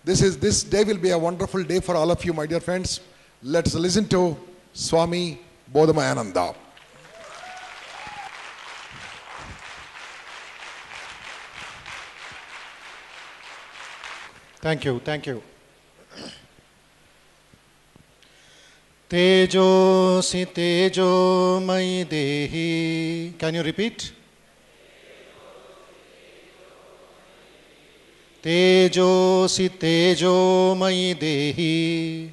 This day will be a wonderful day for all of you, my dear friends. Let's listen to Swami Bodhamayananda. Thank you. Tejosi tejomai dehi. Can you repeat? Tejosi tejomai dehi.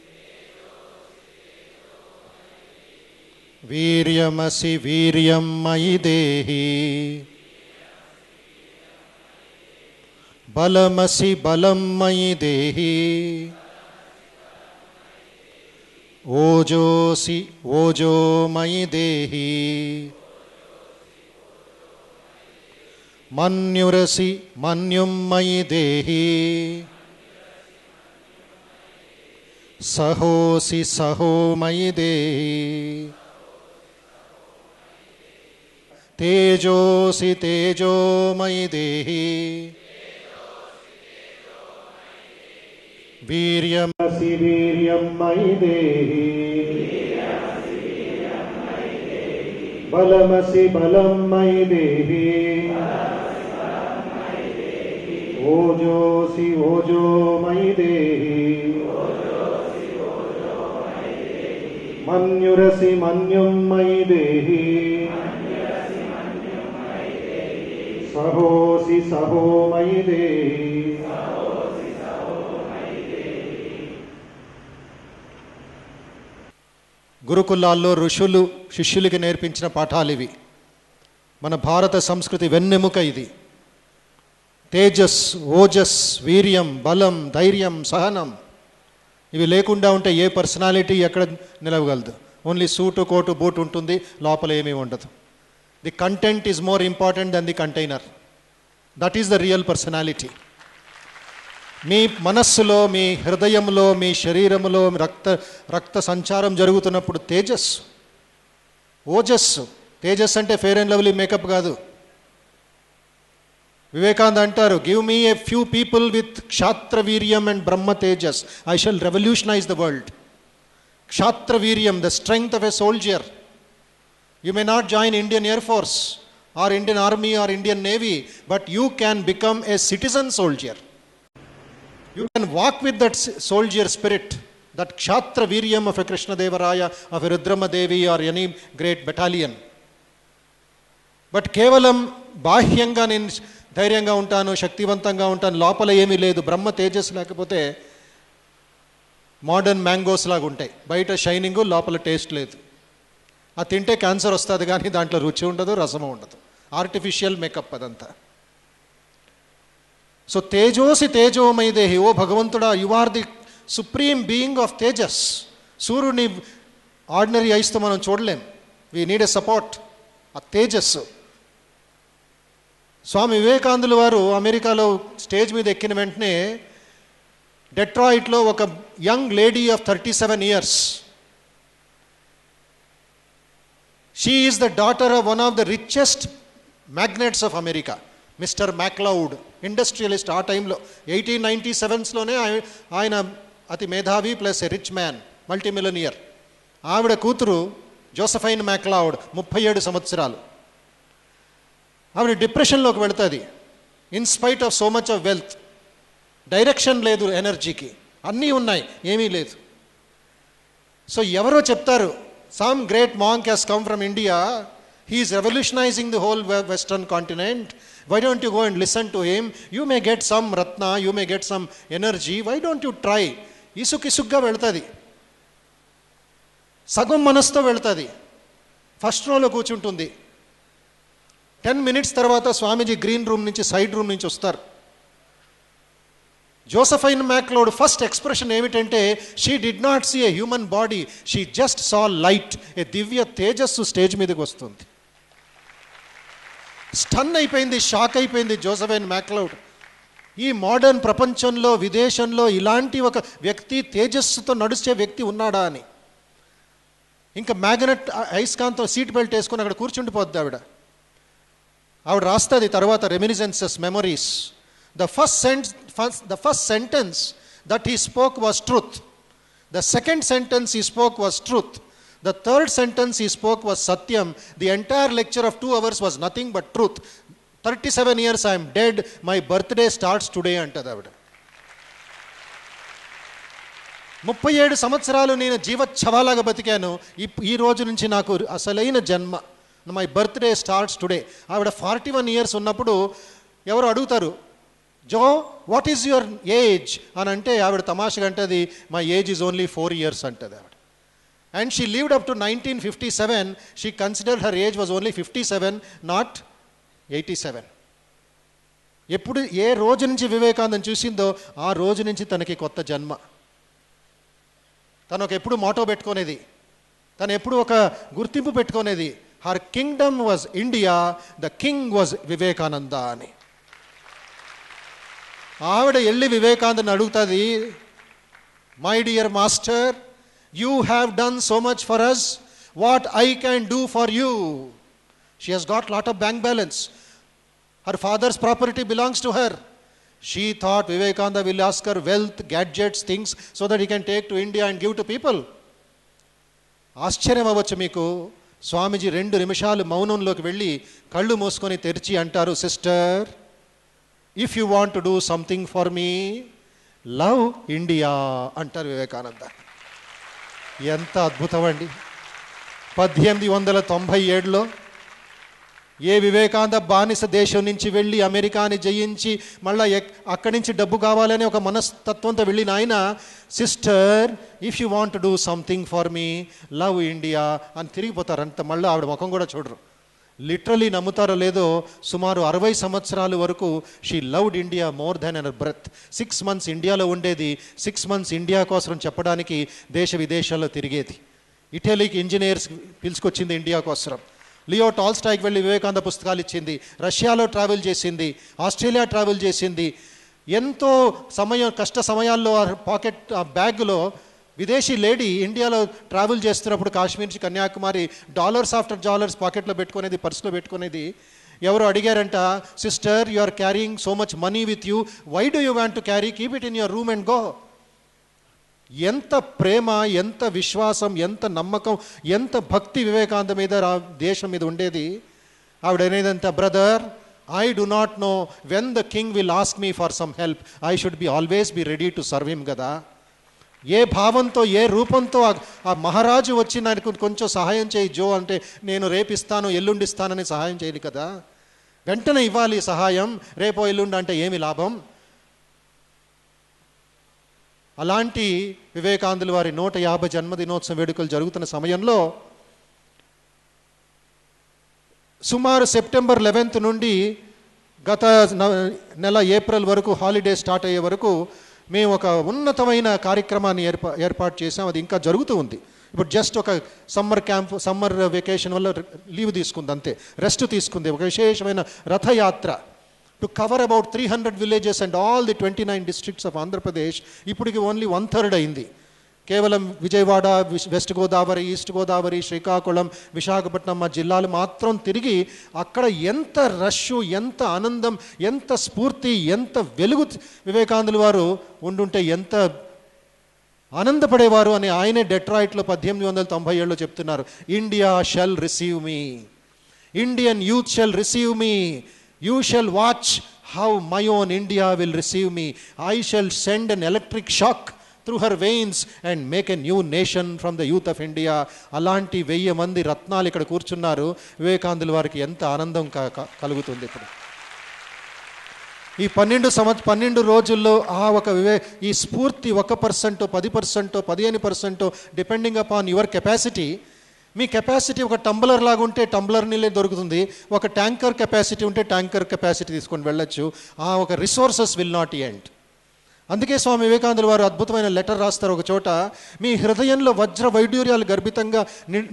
Viryamasi viryamai dehi. Balamasi balamai dehi. Ojosi ojomai dehi. Manyurasi manyummai dehi. Sahosi sahomai dehi. Tejosi tejomai dehi. Viryamasi viryamai dehi. Balamasi balamai dehi. Ojosi ojomai dehi. Manyurasi manyummai dehi. Sahosi sahomai dehi. గురుకులాల్లో ఋషులు శిష్యులకి నేర్పించిన పాఠాలు ఇవి. మన భారత సంస్కృతి వెన్నెముక ఇది. తేజస్, ఓజస్, వీర్యం, బలం, ధైర్యం, సహనం ఇవి లేకుండా ఉంటే ఏ పర్సనాలిటీ ఎక్కడ నిలవగలదు? ఓన్లీ సూటు కోటు బూట్ ఉంటుంది, లోపల ఏమీ ఉండదు. The content is more important than the container. That is the real personality. మీ మనస్సులో, మీ హృదయంలో, మీ శరీరంలో రక్త సంచారం జరుగుతున్నప్పుడు తేజస్సు, ఓజస్సు. తేజస్సు అంటే ఫెయిర్ అండ్ లవ్లీ మేకప్ కాదు. వివేకానంద అంటారు, give me a few people with క్షాత్ర వీర్యం అండ్ బ్రహ్మ తేజస్, I shall revolutionise the world. క్షాత్ర వీర్యం, the strength of a soldier. You may not join Indian air force or Indian army or Indian navy, but you can become a citizen soldier. You can walk with that soldier spirit, that kshatra viryam of a Krishna Devaraya, of a Rudrama Devi or any great battalion. But kevalam బాహ్యంగా నేను ధైర్యంగా ఉంటాను, శక్తివంతంగా ఉంటాను, లోపల ఏమీ లేదు, బ్రహ్మ తేజస్ లేకపోతే మోడర్న్ మ్యాంగోస్ లాగా ఉంటాయి. బయట షైనింగు, లోపల టేస్ట్ లేదు. అది తింటే క్యాన్సర్ వస్తుంది కానీ దాంట్లో రుచి ఉండదు, రసము ఉండదు. ఆర్టిఫిషియల్ మేకప్ అదంతా. సో తేజోసి తేజోమై దేహి. ఓ భగవంతుడా, you are the supreme being of tejas. సూర్యుని ఆర్డినరీ ఐస్తో మనం చూడలేం. We need a support. ఆ తేజస్సు. స్వామి వివేకానందుల వారు అమెరికాలో స్టేజ్ మీద ఎక్కిన వెంటనే డెట్రాయిట్లో ఒక young lady of 37 years, she is the daughter of one of the richest magnates of America, Mister MacLeod, industrialist. ఆ టైంలో 1897లోనే ఆయన అతి మేధావి plus a rich man, multi millionaire. ఆవిడ కూతురు జోసఫైన్ మ్యాక్లౌడ్, 37 సంవత్సరాలు. ఆవిడ డిప్రెషన్లోకి వెళుతుంది. In spite of so much of wealth. Direction లేదు ఎనర్జీకి, అన్నీ ఉన్నాయి, ఏమీ లేదు. సో ఎవరో చెప్తారు, some great monk has come from India, he is revolutionizing the whole western continent, why don't you go and listen to him, you may get some ratna, you may get some energy, why don't you try. ఇసుగ్గా వెళ్తుంది, సగం మనసుతో వెళ్తుంది. First రోలో కూర్చుంటుంది. 10 minutes తర్వాత Swamiji green room నుంచి, side room నుంచి వస్తారు. జోసఫైన్ మ్యాక్లౌడ్ ఫస్ట్ ఎక్స్ప్రెషన్ ఏమిటంటే, she did not see a human body, she just saw light, ఏ దివ్య తేజస్సు స్టేజ్ మీదకి వస్తుంది. స్టన్ అయిపోయింది, షాక్ అయిపోయింది జోసఫైన్ మ్యాక్లౌడ్. ఈ మోడర్న్ ప్రపంచంలో, విదేశంలో ఇలాంటి ఒక వ్యక్తి, తేజస్సుతో నడిచే వ్యక్తి ఉన్నాడా అని. ఇంకా మ్యాగ్నెట్ ఐస్కాంతం సీట్ బెల్ట్ వేసుకొని అక్కడ కూర్చుండిపోద్ది ఆవిడ. రాస్తుంది తర్వాత రెమినిసెన్సెస్, memories. The first sentence that he spoke was truth. The second sentence he spoke was truth. The third sentence he spoke was satyam. The entire lecture of 2 hours was nothing but truth. 37 years I am dead, my birthday starts today అంటది ఆవిడ. 37 సంవత్సరాలు నేను జీవచ్ఛవాలాగా బతికాను, ఈ రోజు నుంచి నాకు అసలైన జన్మ, మై బర్త్డే స్టార్ట్స్ టుడే. ఆవిడ 41 ఇయర్స్ ఉన్నప్పుడు ఎవరు అడుగుతారు, జో వాట్ ఈజ్ యువర్ ఏజ్ అని అంటే ఆవిడ తమాషగా అంటది, my age is only 4 years అంటది ఆవిడ. And she lived up to 1957. She considered her age was only 57, not 87. ఎప్పుడు ఏ రోజు నుంచి వివేకానందం చూసిందో ఆ రోజు నుంచి తనకి కొత్త జన్మ. తను ఎప్పుడు మోటో పెట్టుకునేది, తను ఎప్పుడు ఒక గుర్తింపు పెట్టుకునేది, her kingdom was India, the king was Vivekananda అని. ఆవిడ వెళ్ళి వివేకానందని అడుగుతుంది, my dear master, you have done so much for us, what I can do for you. She has got lot of bank balance. Her father's property belongs to her. She thought Vivekananda will ask her wealth, gadgets, things so that he can take to India and give to people. ఆశ్చర్యం అవ్వచ్చు మీకు. స్వామీజీ 2 నిమిషాలు మౌనంలోకి వెళ్ళి కళ్ళు మూసుకొని తెరిచి అంటారు, sister, if you want to do something for me, love India అంటారు వివేకానంద. ఎంత అద్భుతం అండి. 1897లో ఏ వివేకానంద బానిస దేశం నుంచి వెళ్ళి అమెరికాని జయించి మళ్ళీ అక్కడి నుంచి డబ్బు కావాలని ఒక మనస్తత్వంతో వెళ్ళిన ఆయన, sister if you want to do something for me, love India అని తిరిగిపోతారు. అంత మళ్ళీ ఆవిడ ముఖం కూడా చూడరు. లిటరలీ నమ్ముతారో లేదో, సుమారు 60 సంవత్సరాల వరకు she loved India more than our breath. 6 months ఇండియాలో ఉండేది, 6 months ఇండియా కోసం చెప్పడానికి దేశ విదేశాల్లో తిరిగేది. ఇటలీకి ఇంజనీర్స్ పిలుచుకొచ్చింది ఇండియా కోసం. లియో టాల్స్టాయ్కి వెళ్ళి వివేకానంద పుస్తకాలు ఇచ్చింది. రష్యాలో ట్రావెల్ చేసింది, ఆస్ట్రేలియా ట్రావెల్ చేసింది. ఎంతో సమయం, కష్ట సమయాల్లో పాకెట్ బ్యాగ్లో విదేశీ లేడీ ఇండియాలో ట్రావెల్ చేస్తున్నప్పుడు కాశ్మీర్ నుంచి కన్యాకుమారి డాలర్స్ ఆఫ్టర్ డాలర్స్ పాకెట్లో పెట్టుకునేది, పర్సులో పెట్టుకునేది. ఎవరు అడిగారంట, sister you are carrying so much money with you, why do you want to carry, keep it in your room and go. ఎంత ప్రేమ, ఎంత విశ్వాసం, ఎంత నమ్మకం, ఎంత భక్తి వివేకానంద మీద దేశం మీద ఉండేది. ఆవిడ అనేదంతా, brother I do not know when the king will ask me for some help, I should be always be ready to serve him కదా. ఏ భావంతో, ఏ రూపంతో ఆ మహారాజు వచ్చి నాకు కొంచెం సహాయం చేయి జో అంటే నేను రేపిస్తాను ఎల్లుండిస్తానని సహాయం చేయాలి కదా. వెంటనే ఇవ్వాలి సహాయం, రేపో ఎల్లుండి అంటే ఏమి లాభం. అలాంటి వివేకానందుల వారి 150 జన్మదినోత్సవ వేడుకలు జరుగుతున్న సమయంలో సుమారు సెప్టెంబర్ 11 నుండి గత నెల ఏప్రిల్ వరకు, హాలిడే స్టార్ట్ అయ్యే వరకు మేము ఒక ఉన్నతమైన కార్యక్రమాన్ని ఏర్పాటు చేసాం. అది ఇంకా జరుగుతూ ఉంది. ఇప్పుడు జస్ట్ ఒక సమ్మర్ వెకేషన్ వల్ల లీవ్ తీసుకుంది, అంతే, రెస్ట్ తీసుకుంది. ఒక విశేషమైన రథయాత్ర to cover about 300 villages and all the 29 districts of Andhra Pradesh. ఇప్పటికి ఓన్లీ 1/3 అయింది. కేవలం విజయవాడ, వెస్ట్ గోదావరి, ఈస్ట్ గోదావరి, శ్రీకాకుళం, విశాఖపట్నం ఆ జిల్లాలు మాత్రం తిరిగి అక్కడ ఎంత రష్, ఎంత ఆనందం, ఎంత స్ఫూర్తి, ఎంత వెలుగు వివేకానందుల వారు ఉండుంటే ఎంత ఆనందపడేవారు అని ఆయనే డెట్రాయిట్లో 1897లో చెప్తున్నారు. India shall receive me, Indian youth shall receive me, you shall watch how my own India will receive me. I shall send an electric shock through her veins and make a new nation from the youth of India. అలాంటి 1000 మంది రత్నాలు ఇక్కడ కూర్చున్నారు. వివేకానందుల వారికి ఎంత ఆనందం కలుగుతుంది. ఇప్పుడు ఈ 12 రోజుల్లో ఈ స్ఫూర్తి 1%, 10%, 15% depending upon your capacity. Me capacity ఒక టంబ్లర్ లాగా ఉంటే టంబ్లర్ నీళ్ళే దొరుకుతుంది, ఒక ట్యాంకర్ కెపాసిటీ ఉంటే ట్యాంకర్ కెపాసిటీ తీసుకొని వెళ్ళొచ్చు. ఆ ఒక రిసోర్సెస్ విల్ నాట్ ఎండ్. అందుకే స్వామి వివేకానందుల వారు అద్భుతమైన లెటర్ రాస్తారు ఒక చోట, మీ హృదయంలో వజ్ర వైడూర్యాలు గర్భితంగా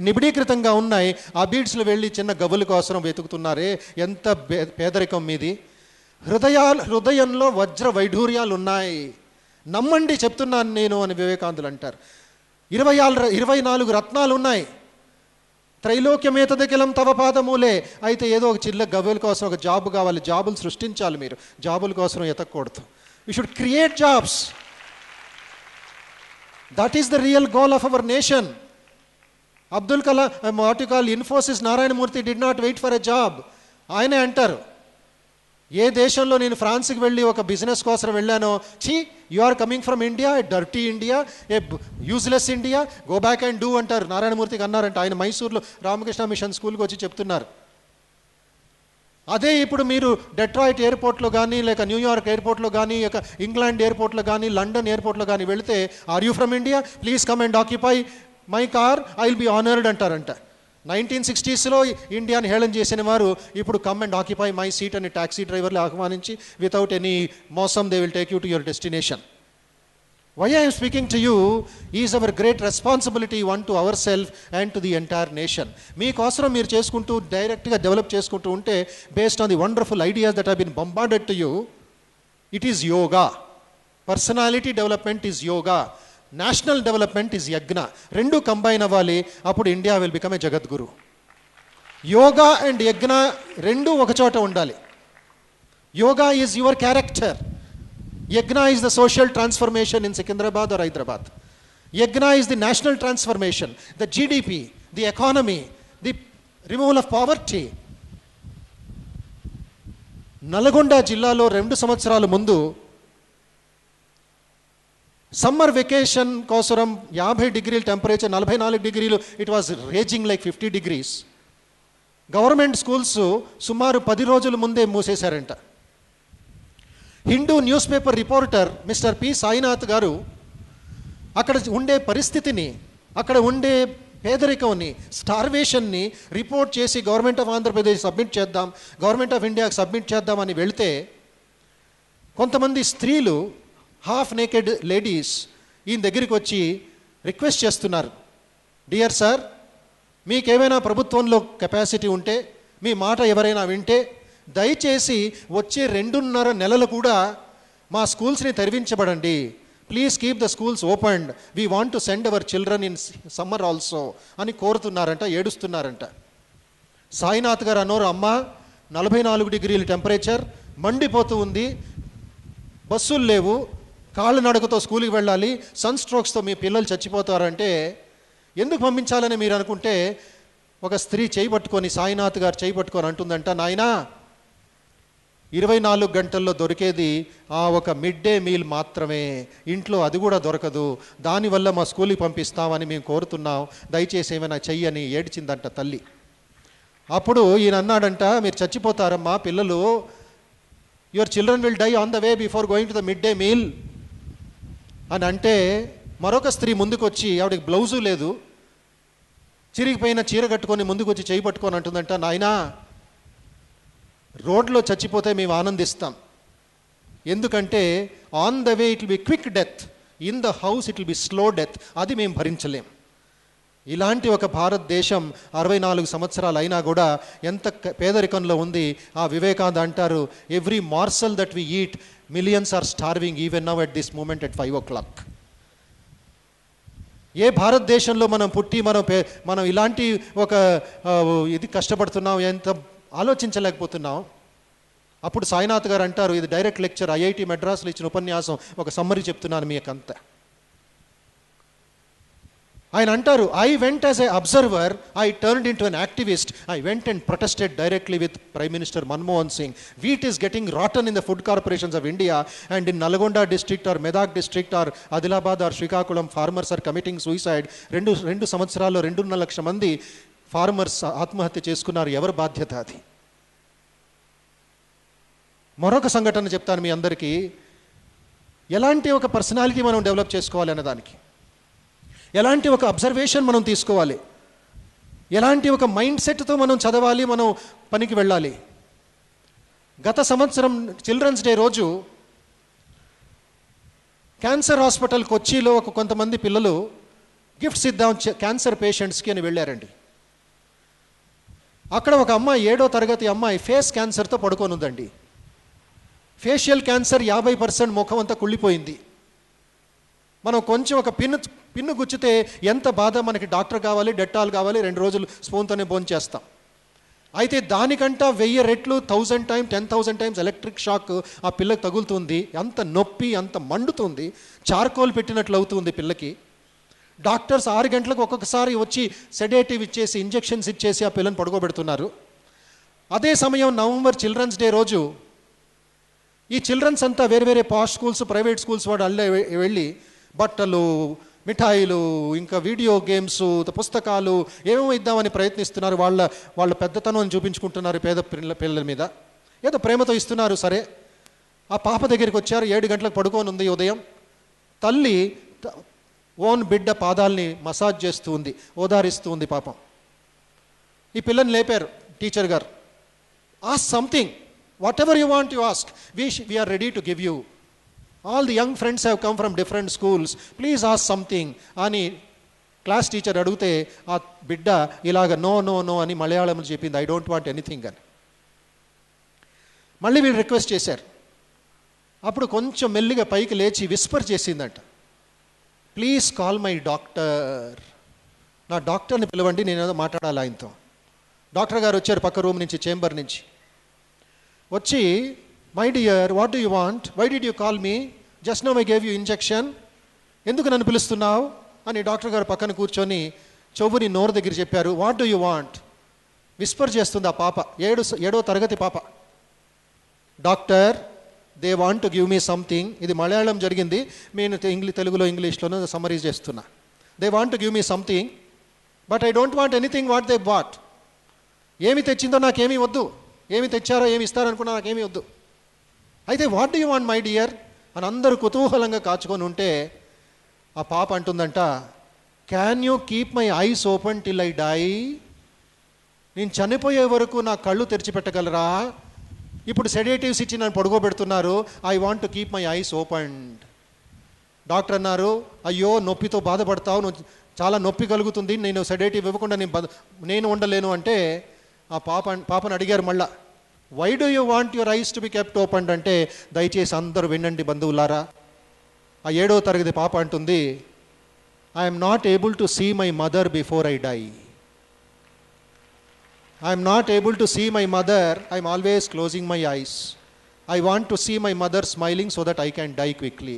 నిబిడీకృతంగా ఉన్నాయి, ఆ బీడ్స్లో వెళ్ళి చిన్న గవ్వుల కోసం వెతుకుతున్నారే, ఎంత పేదరికం మీది. హృదయంలో వజ్ర వైఢూర్యాలు ఉన్నాయి, నమ్మండి చెప్తున్నాను నేను అని వివేకానందులు అంటారు. 24 రత్నాలు ఉన్నాయి. త్రైలోక్యమేతదఖిలం తవ పాదమూలే. అయితే ఏదో ఒక చిన్న గవ్వల కోసం ఒక జాబ్ కావాలి, జాబులు సృష్టించాలి. మీరు జాబుల కోసం ఎతకూడదు. You should create jobs. That is the real goal of our nation. Abdul Kalam, what you call Infosys Narayana Murthy did not wait for a job. ఆయనే అంటారు, ఏ దేశంలో నేను ఫ్రాన్స్కి వెళ్ళి ఒక బిజినెస్ కోసం వెళ్ళానో, ఛీ you are coming from India, a dirty India, a useless India, go back and do అంటారు. నారాయణమూర్తికి అన్నారంట. ఆయన మైసూర్లో రామకృష్ణ మిషన్ స్కూల్కి వచ్చి చెప్తున్నారు. అదే ఇప్పుడు మీరు డెట్రాయిట్ ఎయిర్పోర్ట్లో కానీ, లేక న్యూయార్క్ ఎయిర్పోర్ట్లో కానీ, లేక ఇంగ్లాండ్ ఎయిర్పోర్ట్లో కానీ, లండన్ ఎయిర్పోర్ట్లో కానీ వెళితే, are you from India, please come and occupy my car, I will be honoured అంటారంట. 1960స్లో ఇండియాని హేళన చేసిన వారు ఇప్పుడు come and occupy my seat అని ట్యాక్సీ డ్రైవర్లు ఆహ్వానించి వితౌట్ ఎనీ మోసం they will take you to your destination. Why I am speaking to you is our great responsibility, one to ourselves and to the entire nation. మీకోసం మీరు చేసుకుంటూ డైరెక్ట్గా develop చేసుకుంటూ ఉంటే, based on the wonderful ideas that have been bombarded to you, it is yoga. Personality development is yoga. National development is yagna. రెండు combine అవ్వాలి, అప్పుడు India will become a Jagadguru. Yoga and యజ్ఞ రెండు ఒకచోట ఉండాలి. Yoga is your character. Yagna is the social transformation in Secunderabad or Hyderabad. Yagna is the national transformation, the GDP, the economy, the removal of poverty. Nalgonda జిల్లాలో 2 సంవత్సరాల ముందు summer vacation కోసం 50 డిగ్రీల temperature, 44 డిగ్రీలు, it was raging like 50 degrees. Government schools సుమారు 10 రోజుల ముందే మూసేశారంట. Hindu newspaper reporter Mister P Sainath గారు అక్కడ ఉండే పరిస్థితిని, అక్కడ ఉండే పేదరికంని, స్టార్వేషన్ని రిపోర్ట్ చేసి గవర్నమెంట్ ఆఫ్ ఆంధ్రప్రదేశ్ సబ్మిట్ చేద్దాం, గవర్నమెంట్ ఆఫ్ ఇండియాకి సబ్మిట్ చేద్దామని వెళితే, కొంతమంది స్త్రీలు, హాఫ్ నేకెడ్ లేడీస్ ఈయన దగ్గరికి వచ్చి రిక్వెస్ట్ చేస్తున్నారు, డియర్ సార్, మీకేమైనా ప్రభుత్వంలో కెపాసిటీ ఉంటే, మీ మాట ఎవరైనా వింటే, దయచేసి వచ్చే 2.5 నెలలు కూడా మా స్కూల్స్ని తెరివించబడండి. Please keep the schools opened, we want to send our children in summer also అని కోరుతున్నారంట, ఏడుస్తున్నారంట. సాయినాథ్ గారు అన్నారు, అమ్మ 44 డిగ్రీల టెంపరేచర్, మండిపోతూ ఉంది, బస్సులు లేవు, కాళ్ళు నడకతో స్కూల్కి వెళ్ళాలి, సన్ స్ట్రోక్స్తో మీ పిల్లలు చచ్చిపోతారంటే ఎందుకు పంపించాలని మీరు అనుకుంటే, ఒక స్త్రీ చేయబట్టుకొని, సాయినాథ్ గారు చేయబట్టుకొని అంటుందంట, నాయనా 24 గంటల్లో దొరికేది ఆ ఒక మిడ్ డే మీల్ మాత్రమే, ఇంట్లో అది కూడా దొరకదు, దానివల్ల మా స్కూల్కి పంపిస్తామని మేము కోరుతున్నాం, దయచేసి ఏమైనా చెయ్యని ఏడ్చిందంట తల్లి. అప్పుడు ఈయన అన్నాడంట, మీరు చచ్చిపోతారమ్మా పిల్లలు, your children will die on the way before going to the mid day meal అని అంటే, మరొక స్త్రీ ముందుకు వచ్చి, ఆవిడకి బ్లౌజు లేదు, చిరిగిపోయిన చీర కట్టుకొని ముందుకు వచ్చి చేయి పట్టుకొని అంటుందంట, నాయనా రోడ్లో చచ్చిపోతే మేము ఆనందిస్తాం, ఎందుకంటే on the way it will be quick death, in the house it will be slow death, అది మేము భరించలేం. ఇలాంటి ఒక భారతదేశం 64 సంవత్సరాలు అయినా కూడా ఎంత పేదరికంలో ఉంది. ఆ వివేకానంద అంటారు, every morsel that we eat millions are starving even now at this moment at 5 o'clock. ఏ భారతదేశంలో మనం పుట్టి మనం ఇలాంటి ఒక ఇది కష్టపడుతున్నాం, ఎంత ఆలోచించలేకపోతున్నాం. అప్పుడు సాయినాథ్ గారు అంటారు, ఇది డైరెక్ట్ లెక్చర్, ఐఐటి మెడ్రాస్లో ఇచ్చిన ఉపన్యాసం, ఒక సమ్మరీ చెప్తున్నాను మీకంతా. ఆయన అంటారు, I went as a observer, I turned into an activist, I went and protested directly with prime minister Manmohan Singh. Wheat is getting rotten in the food corporations of India and in Nalgonda district or Medak district or Adilabad or Srikakulam farmers are committing suicide. 2 సంవత్సరాల్లో 2.5 లక్షల మంది farmers ఆత్మహత్య చేసుకున్నారు. ఎవరి బాధ్యత అది? మరొక సంఘటన చెప్తాను మీ అందరికీ, ఎలాంటి ఒక పర్సనాలిటీ మనం డెవలప్ చేసుకోవాలి అన్నదానికి, ఎలాంటి ఒక అబ్జర్వేషన్ మనం తీసుకోవాలి, ఎలాంటి ఒక మైండ్ సెట్తో మనం చదవాలి, మనం పనికి వెళ్ళాలి. గత సంవత్సరం చిల్డ్రన్స్ డే రోజు క్యాన్సర్ హాస్పిటల్ కొచ్చిలో కొంతమంది పిల్లలు గిఫ్ట్స్ ఇద్దాం క్యాన్సర్ పేషెంట్స్కి అని వెళ్ళారండి. అక్కడ ఒక అమ్మాయి, 7వ తరగతి అమ్మాయి, ఫేస్ క్యాన్సర్తో పడుకొని ఉందండి. ఫేషియల్ క్యాన్సర్ 50% ముఖం అంతా కుళ్ళిపోయింది. మనం కొంచెం ఒక పిన్ను గుచ్చితే ఎంత బాధ, మనకి డాక్టర్ కావాలి, డెట్టాల్ కావాలి, 2 రోజులు స్పూన్తోనే భోంచేస్తాం. అయితే దానికంటా 1000 రెట్లు, 1000 times, 10,000 times ఎలక్ట్రిక్ షాక్ ఆ పిల్లకి తగులుతుంది. అంత నొప్పి, అంత మండుతుంది, చార్కోల్ పెట్టినట్లు అవుతుంది పిల్లకి. డాక్టర్స్ 6 గంటలకు ఒక్కొక్కసారి వచ్చి సెడేటివ్ ఇచ్చేసి ఇంజెక్షన్స్ ఇచ్చేసి ఆ పిల్లని పడుకోబెడుతున్నారు. అదే సమయం నవంబర్ చిల్డ్రన్స్ డే రోజు ఈ చిల్డ్రన్స్ అంతా వేరే వేరే పాష్ స్కూల్స్, ప్రైవేట్ స్కూల్స్ వాళ్ళు వెళ్ళి బట్టలు, మిఠాయిలు, ఇంకా వీడియో గేమ్స్, పుస్తకాలు ఏమేమో ఇద్దామని ప్రయత్నిస్తున్నారు. వాళ్ళ పెద్దతనం చూపించుకుంటున్నారు పేద పిల్లల మీద. ఏదో ప్రేమతో ఇస్తున్నారు. సరే, ఆ పాప దగ్గరికి వచ్చారు. 7 గంటలకు పడుకొని ఉంది ఉదయం. తల్లి ఓన్ బిడ్డ పాదాలని మసాజ్ చేస్తూ ఉంది, ఓదారిస్తూ ఉంది పాపం. ఈ పిల్లని లేపారు టీచర్ గారు. Ask something, whatever you want you ask, we are ready to give you. All the young friends have come from different schools, please ask something అని క్లాస్ టీచర్ అడిగితే ఆ బిడ్డ ఇలాగ నో నో నో అని మలయాళంలో చెప్పింది, I don't want anything అని. మళ్ళీ వీళ్ళు రిక్వెస్ట్ చేశారు. అప్పుడు కొంచెం మెల్లిగా పైకి లేచి విస్పర్ చేసిందంట, ప్లీజ్ కాల్ మై డాక్టర్, నా డాక్టర్ని పిలవండి, నేను ఏదో మాట్లాడాలి ఆయనతో. డాక్టర్ గారు వచ్చారు పక్క రూమ్ నుంచి, చేంబర్ నుంచి వచ్చి, my dear what do you want, why did you call me, just no I gave you injection, ఎందుకు నన్ను పిలుస్తున్నావు అని డాక్టర్ గారు పక్కన కూర్చొని చెవుని నోరు దగ్గర చెప్పారు. What do you want, whisper చేస్తుంది ఆ పాప, 7వ తరగతి పాప. Doctor, they want to give me something. ఇది మలయాళం జరిగింది, నేను తెలుగులో ఇంగ్లీష్లోనూ సమ్మరైజ్ చేస్తున్నా. They want to give me something but I don't want anything what they bought. ఏమి తెచ్చిందో నాకేమీ వద్దు, ఏమి తెచ్చారో ఏమి ఇస్తారనుకున్నా నాకేమీ వద్దు. అయితే what do you want my dear అని అందరూ కుతూహలంగా కాచుకొని ఉంటే ఆ పాప అంటుందంట, can you keep my eyes open till I die, నేను చనిపోయే వరకు నా కళ్ళు తెరిచిపెట్టగలరా, ఇప్పుడు సెడేటివ్స్ ఇచ్చి నన్ను పడుకోబెడుతున్నారు, I want to keep my eyes opened. Doctor అన్నారు, అయ్యో నొప్పితో బాధపడతావు, నువ్వు చాలా నొప్పి కలుగుతుంది, నేను సెడేటివ్ ఇవ్వకుండా నేను ఉండలేను అంటే ఆ పాపను అడిగారు మళ్ళా, why do you want your eyes to be kept opened అంటే, దయచేసి అందరూ వినండి బంధువులారా. ఆ 7వ తరగతి పాప అంటుంది, I'm not able to see my mother before I die, I'm not able to see my mother, I'm always closing my eyes, I want to see my mother smiling so that I can die quickly.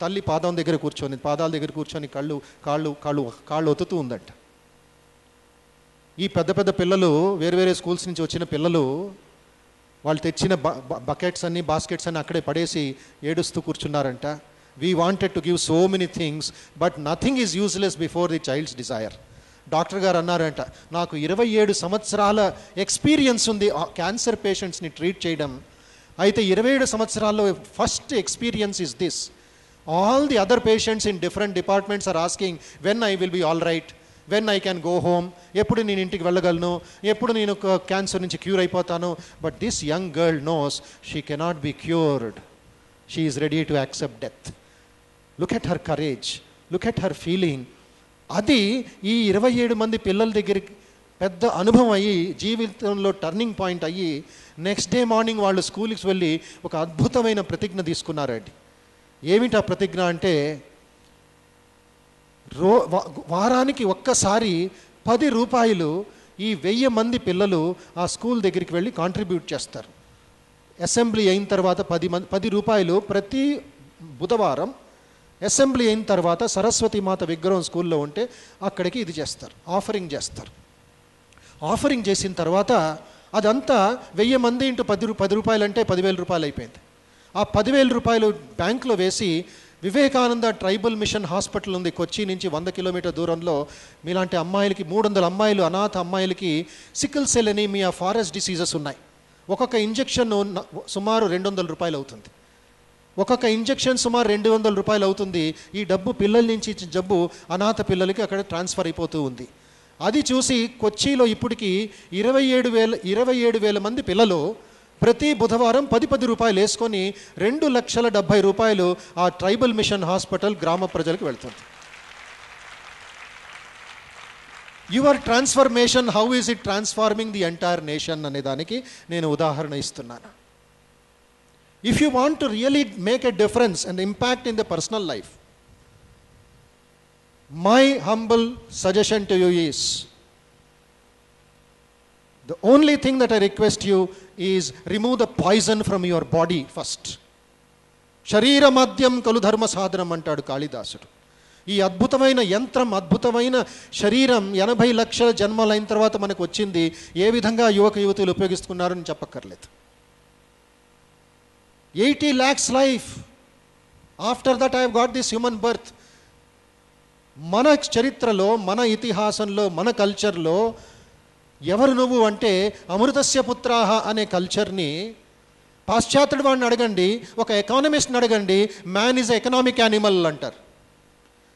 తల్లి పాదాల దగ్గర కూర్చొని కాళ్ళు ఒత్తుతూ ఉందంట. ఈ పెద్ద పెద్ద పిల్లలు, వేరు వేరే స్కూల్స్ నుంచి వచ్చిన పిల్లలు, వాళ్ళు తెచ్చిన బకెట్స్ అన్ని, బాస్కెట్స్ అన్ని అక్కడే పడేసి ఏడుస్తూ కూర్చున్నారంట. We wanted to give so many things but nothing is useless before the child's desire. Doctor గారు అన్నారంట, నాకు 27 సంవత్సరాల ఎక్స్పీరియన్స్ ఉంది క్యాన్సర్ పేషెంట్స్ని ట్రీట్ చేయడం. అయితే 27 సంవత్సరాల్లో first experience is this. All the other patients in different departments are asking when I will be all right, when I can go home, ఎప్పుడు నేను ఇంటికి వెళ్ళగలను, ఎప్పుడు నేను క్యాన్సర్ నుంచి క్యూర్ అయిపోతాను. But this young girl nose she cannot be cured, she is ready to accept death. Look at her courage, look at her feeling. అది ఈ 27 మంది పిల్లల దగ్గరికి పెద్ద అనుభవం అయ్యి, జీవితంలో టర్నింగ్ పాయింట్ అయ్యి, నెక్స్ట్ డే మార్నింగ్ వాళ్ళు స్కూల్కి వెళ్ళి ఒక అద్భుతమైన ప్రతిజ్ఞ తీసుకున్నారండి. ఏమిటి ఆ ప్రతిజ్ఞ అంటే, వారానికి ఒక్కసారి 10 రూపాయలు ఈ 1000 మంది పిల్లలు ఆ స్కూల్ దగ్గరికి వెళ్ళి కాంట్రిబ్యూట్ చేస్తారు. అసెంబ్లీ అయిన తర్వాత 10 రూపాయలు ప్రతి బుధవారం అసెంబ్లీ అయిన తర్వాత సరస్వతి మాత విగ్రహం స్కూల్లో ఉంటే అక్కడికి ఇది చేస్తారు, ఆఫరింగ్ చేస్తారు. ఆఫరింగ్ చేసిన తర్వాత అదంతా 1000 మంది ఇంటూ 10 రూపాయలు అంటే 10,000 రూపాయలు అయిపోయింది. ఆ 10,000 రూపాయలు బ్యాంకులో వేసి వివేకానంద ట్రైబల్ మిషన్ హాస్పిటల్ ఉంది కొచ్చి నుంచి 100 కిలోమీటర్ దూరంలో. మీలాంటి అమ్మాయిలకి 300 అమ్మాయిలు, అనాథ అమ్మాయిలకి sickle cell anaemia, forest diseases ఉన్నాయి. ఒక్కొక్క ఇంజెక్షన్ సుమారు 200 రూపాయలు అవుతుంది. ఒక్కొక్క ఇంజెక్షన్ సుమారు 200 రూపాయలు అవుతుంది. ఈ డబ్బు పిల్లల నుంచి ఇచ్చిన జబ్బు అనాథ పిల్లలకి అక్కడ ట్రాన్స్ఫర్ అయిపోతూ ఉంది. అది చూసి కొచ్చిలో ఇప్పటికి 27,000 మంది పిల్లలు ప్రతి బుధవారం 10 రూపాయలు వేసుకొని 2,70,000 రూపాయలు ఆ ట్రైబల్ మిషన్ హాస్పిటల్ గ్రామ ప్రజలకు వెళ్తుంది. Your transformation, how is it transforming the entire nation అనే దానికి నేను ఉదాహరణ ఇస్తున్నాను. If you want to really make a difference and impact in the personal life, my humble suggestion to you is, the only thing that I request you is remove the poison from your body first. Sharira madhyam kalu dharma sadhanam antadu Kalidasudu. ఈ అద్భుతమైన యంత్రం, అద్భుతమైన శరీరం 80 లక్షల జన్మలైన తర్వాత మనకు వచ్చింది. ఏ విధంగా యువక యువతులు ఉపయోగిస్తున్నారని చెప్పక్కర్లేదు. 80 lakhs life, after that I have got this human birth. మన చరిత్రలో, మన ఇతిహాసంలో, మన కల్చర్లో ఎవరు నువ్వు అంటే అమృతస్య పుత్రాహ అనే కల్చర్ని పాశ్చాత్యుడు వాడిని అడగండి, ఒక ఎకానమిస్ట్ని అడగండి, మ్యాన్ ఈజ్ ఎకనామిక్ యానిమల్ అంటారు.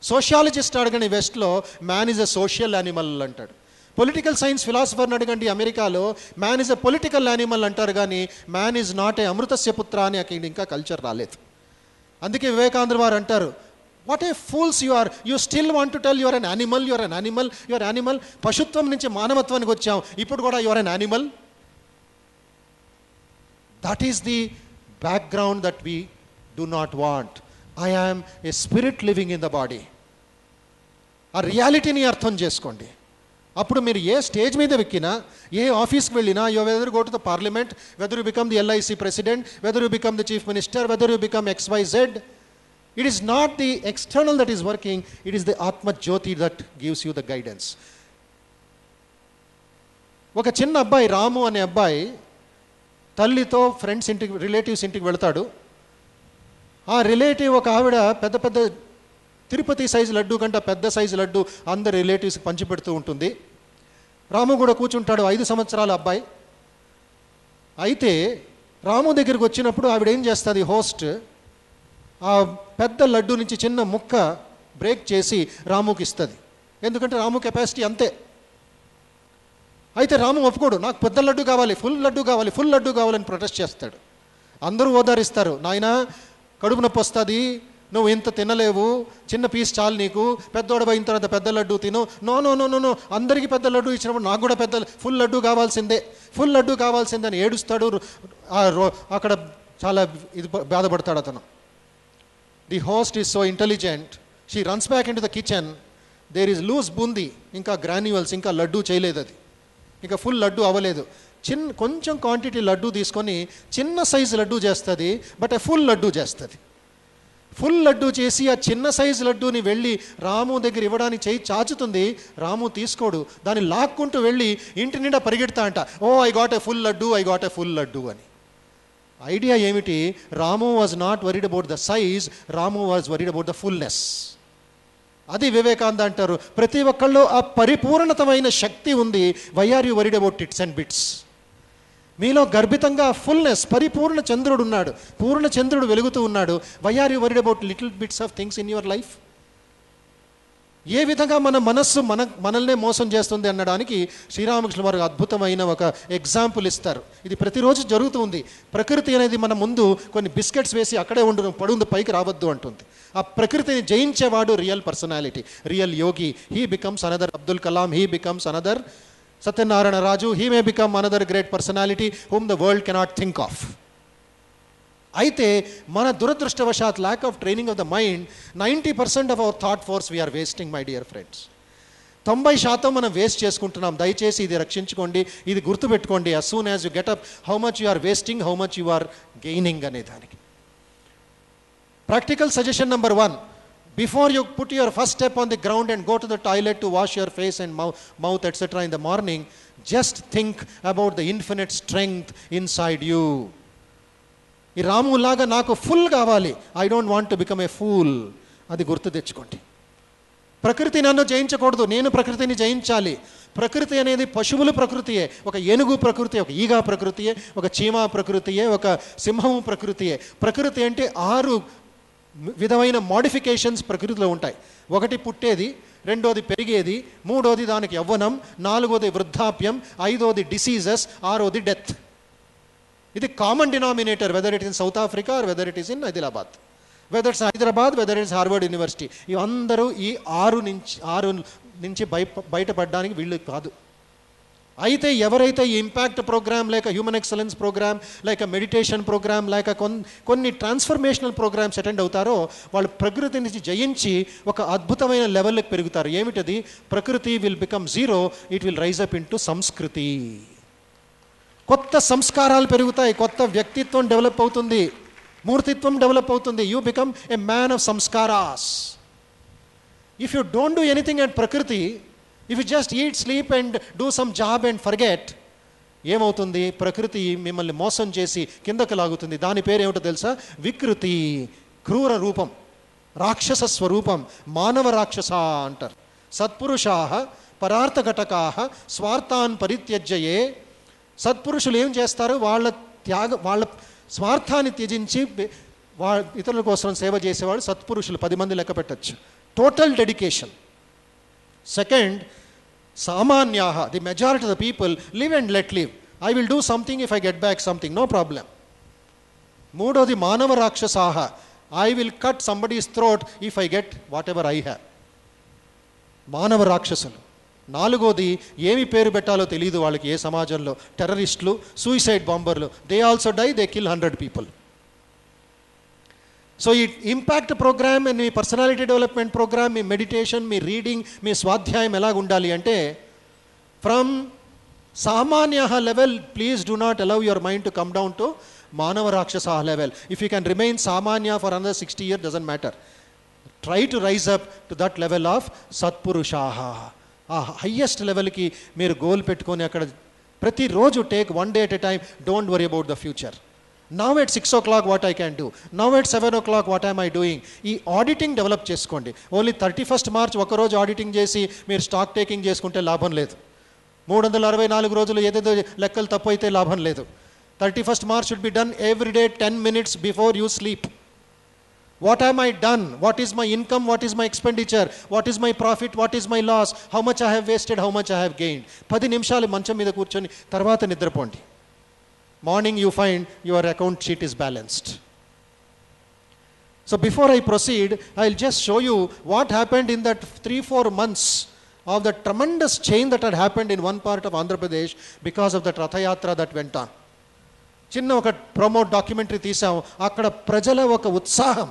సోషియాలజిస్ట్ అడగండి వెస్ట్లో, man is a social animal అంటాడు. పొలిటికల్ సైన్స్ ఫిలాసఫర్ని అడగండి అమెరికాలో, man is a political animal అంటారు. కానీ మ్యాన్ ఈజ్ నాట్ ఏ అమృతస్య పుత్ర అని అక్కడ ఇంకా కల్చర్ రాలేదు. అందుకే వివేకానంద వారు అంటారు, what a fools you are, you still want to tell your an animal, your an animal, your animal. పశుత్వం నుంచి మానవత్వానికి వచ్చాం, ఇప్పుడు కూడా your an animal. That is the background that we do not want. I am a spirit living in the body. ఆ రియాలిటీని అర్థం చేసుకోండి. అప్పుడు మీరు ఏ స్టేజ్ మీద ఎక్కినా, ఏ ఆఫీస్కి వెళ్ళినా, you whether go to the parliament, whether you become the LIC president, whether you become the chief minister, whether you become XYZ, it is not the external that is working, it is the Atma Jyoti that gives you the guidance. ఒక చిన్న అబ్బాయి, రాము అనే అబ్బాయి తల్లితో friends ఇంటికి, relatives ఇంటికి వెళ్తాడు. ఆ రిలేటివ్ ఒక ఆవిడ పెద్ద పెద్ద తిరుపతి సైజు లడ్డు కంటే పెద్ద సైజు లడ్డు అందరు రిలేటివ్స్కి పంచిపెడుతూ ఉంటుంది. రాము కూడా కూర్చుంటాడు, 5 సంవత్సరాల అబ్బాయి. అయితే రాము దగ్గరికి వచ్చినప్పుడు ఆవిడ ఏం చేస్తుంది, హోస్ట్ ఆ పెద్ద లడ్డు నుంచి చిన్న ముక్క బ్రేక్ చేసి రాముకి ఇస్తుంది. ఎందుకంటే రాము కెపాసిటీ అంతే. అయితే రాము ఒప్పుకోడు, నాకు పెద్ద లడ్డు కావాలి, ఫుల్ లడ్డు కావాలి, ఫుల్ లడ్డు కావాలని ప్రొటెస్ట్ చేస్తాడు. అందరూ ఓదారిస్తారు, నాయనా కడుపు నొప్పి వస్తుంది, నువ్వు ఇంత తినలేవు, చిన్న పీస్ చాలు నీకు, పెద్దోడు అయిన తర్వాత పెద్ద లడ్డు తిను. No no no no no, అందరికీ పెద్ద లడ్డు ఇచ్చినప్పుడు నాకు కూడా పెద్ద ఫుల్ లడ్డు కావాల్సిందే, ఫుల్ లడ్డు కావాల్సిందే అని ఏడుస్తాడు. అక్కడ చాలా బాధపడతాడు అతను. The host is so intelligent, she runs back into the kitchen, there is loose boondi, ఇంకా గ్రాన్యువల్స్, ఇంకా లడ్డు చేయలేదు, అది ఇంకా ఫుల్ లడ్డు అవ్వలేదు. కొంచెం క్వాంటిటీ లడ్డు తీసుకొని చిన్న సైజు లడ్డు చేస్తుంది, బట్ ఏ ఫుల్ లడ్డు చేస్తుంది. ఫుల్ లడ్డు చేసి ఆ చిన్న సైజు లడ్డూని వెళ్ళి రాము దగ్గర ఇవ్వడానికి చేయి చాచుతుంది. రాము తీసుకోడు, దాన్ని లాక్కుంటూ వెళ్ళి ఇంటి నిండా పరిగెడతా అంట, oh I got a full laddu, I got a full laddu అని. ఐడియా ఏమిటి, Ramu was not worried about the size, Ramu was worried about the fullness. అది వివేకానంద అంటారు, ప్రతి ఒక్కళ్ళు ఆ పరిపూర్ణతమైన శక్తి ఉంది. Why are you worried about tits and bits? మీలో గర్భితంగా ఫుల్నెస్, పరిపూర్ణ చంద్రుడు ఉన్నాడు, పూర్ణ చంద్రుడు వెలుగుతూ ఉన్నాడు. Why are you worried about little bits of things in your life? ఏ విధంగా మన మనస్సు మనల్నే మోసం చేస్తుంది అనడానికి శ్రీరామకృష్ణ వారు అద్భుతమైన ఒక ఎగ్జాంపుల్ ఇస్తారు. ఇది ప్రతిరోజు జరుగుతుంది. ప్రకృతి అనేది మన ముందు కొన్ని బిస్కెట్స్ వేసి అక్కడే ఉండు, పడుంది, పైకి రావద్దు అంటుంది. ఆ ప్రకృతిని జయించేవాడు real personality, real yogi. He becomes another Abdul Kalam, he becomes another Satyanarayana Raju, he may become another great personality whom the world cannot think of. అయితే మన దురదృష్టవశాత్, lack of training of the mind, 90% of our thought force we're wasting my dear friends. 90% మనం waste చేసుకుంటున్నాం. దయచేసి ఇది రక్షించుకోండి, ఇది గుర్తుపెట్టుకోండి. as soon as you get up, how much you are wasting, how much you are gaining అనే దానికి. Practical suggestion number 1, before you put your first step on the ground and go to the toilet to wash your face and mouth etc. in the morning, just think about the infinite strength inside you. ఈ రాములాగా నాకు full కావాలి, I don't want to become a pool. అది గుర్తు తెచ్చుకోండి. ప్రకృతి నన్ను జయించకూడదు, నేను ప్రకృతిని జయించాలి. ప్రకృతి అనేది పశువుల ప్రకృతియే, ఒక ఏనుగు ప్రకృతి, ఒక ఈగా ప్రకృతియే, ఒక చీమ ప్రకృతియే, ఒక సింహం ప్రకృతియే. ప్రకృతి అంటే 6 విధమైన మోడిఫికేషన్స్ ప్రకృతిలో ఉంటాయి. 1 పుట్టేది, 2వది పెరిగేది, 3వది దానికి యవ్వనం, 4వది వృద్ధాప్యం, 5వది డిసీజెస్, 6వది డెత్. ఇది common denominator, whether it is in South Africa or whether it is in Adilabad, whether it's Hyderabad, whether it's Harvard University. ఇవందరూ ఈ 6 నుంచి బయటపడడానికి వీళ్ళు కాదు. అయితే ఎవరైతే ఈ ఇంపాక్ట్ ప్రోగ్రామ్, లేక హ్యూమన్ ఎక్సలెన్స్ ప్రోగ్రామ్, లేక మెడిటేషన్ ప్రోగ్రామ్, లేక కొన్ని ట్రాన్స్ఫర్మేషనల్ ప్రోగ్రామ్స్ అటెండ్ అవుతారో వాళ్ళు ప్రకృతి నుంచి జయించి ఒక అద్భుతమైన లెవెల్కి పెరుగుతారు. ఏమిటది? Prakriti will become zero, it will rise up into sanskriti. కొత్త సంస్కారాలు పెరుగుతాయి, కొత్త వ్యక్తిత్వం డెవలప్ అవుతుంది, మూర్తిత్వం డెవలప్ అవుతుంది. You become a man of samskaras. If you don't do anything at Prakriti, if you just eat, sleep and do some job and forget, ఏమవుతుంది? ప్రకృతి మిమ్మల్ని మోసం చేసి కిందకు లాగుతుంది. దాని పేరు ఏమిటో తెలుసా? వికృతి, క్రూర రూపం, రాక్షస స్వరూపం, మానవ రాక్షస అంటారు. సత్పురుషాః పరార్థఘటకాః స్వార్థాన్ పరిత్యజ్యయే. సత్పురుషులు ఏం చేస్తారు? వాళ్ళ స్వార్థాన్ని త్యజించి ఇతరుల కోసం సేవ చేసేవాళ్ళు సత్పురుషులు. 10 మంది లెక్క పెట్టచ్చు. Total dedication. సెకండ్, సామాన్యాః, the majority of the people live and let live. I will do something if I get back something, no problem. మూడోది మానవ రాక్షసాః, I will cut somebody's throat if I get whatever I have. మానవ రాక్షసులు. నాలుగోది ఏమి పేరు పెట్టాలో తెలియదు వాళ్ళకి ఏ సమాజంలో. టెర్రరిస్టులు, సూసైడ్ బాంబర్లు. They also die, they kill 100 people. So ఈ ఇంపాక్ట్ ప్రోగ్రామ్, మీ పర్సనాలిటీ డెవలప్మెంట్ ప్రోగ్రామ్, మీ మెడిటేషన్, మీ రీడింగ్, మీ స్వాధ్యాయం ఎలాగ ఉండాలి అంటే, ఫ్రమ్ సామాన్య level, please do not allow your mind to come down to మానవ రాక్షస level. If you can remain సామాన్య for another 60 years, doesn't matter. Try to rise up to that level of సత్పురుషాః. ఆ హయ్యెస్ట్ లెవెల్కి మీరు goal పెట్టుకొని అక్కడ ప్రతిరోజు take 1 day at a time. Don't worry about the future. Now at 6 o'clock what I can do, now at 7 o'clock what am I doing. ఈ auditing develop చేసుకోండి. Only 31st March ఒకరోజు auditing చేసి మీరు stock taking చేసుకుంటే లాభం లేదు. 364 రోజులు ఏదేదో లెక్కలు తప్పు అయితే లాభం లేదు. 31st March should be done every day 10 minutes before you sleep. What am I done? What is my income? What is my expenditure? What is my profit? What is my loss? How much I have wasted? How much I have gained? 10 నిమిషాలు మంచం మీద కూర్చొని తర్వాత నిద్రపోండి. Morning you find your account sheet is balanced. So before I proceed, I'll just show you what happened in that 3-4 months of the tremendous change that had happened in one part of Andhra Pradesh because of that Ratha Yatra that went on. చిన్న ఒక promote documentary తీసాం. అక్కడ ప్రజల ఒక ఉత్సాహం,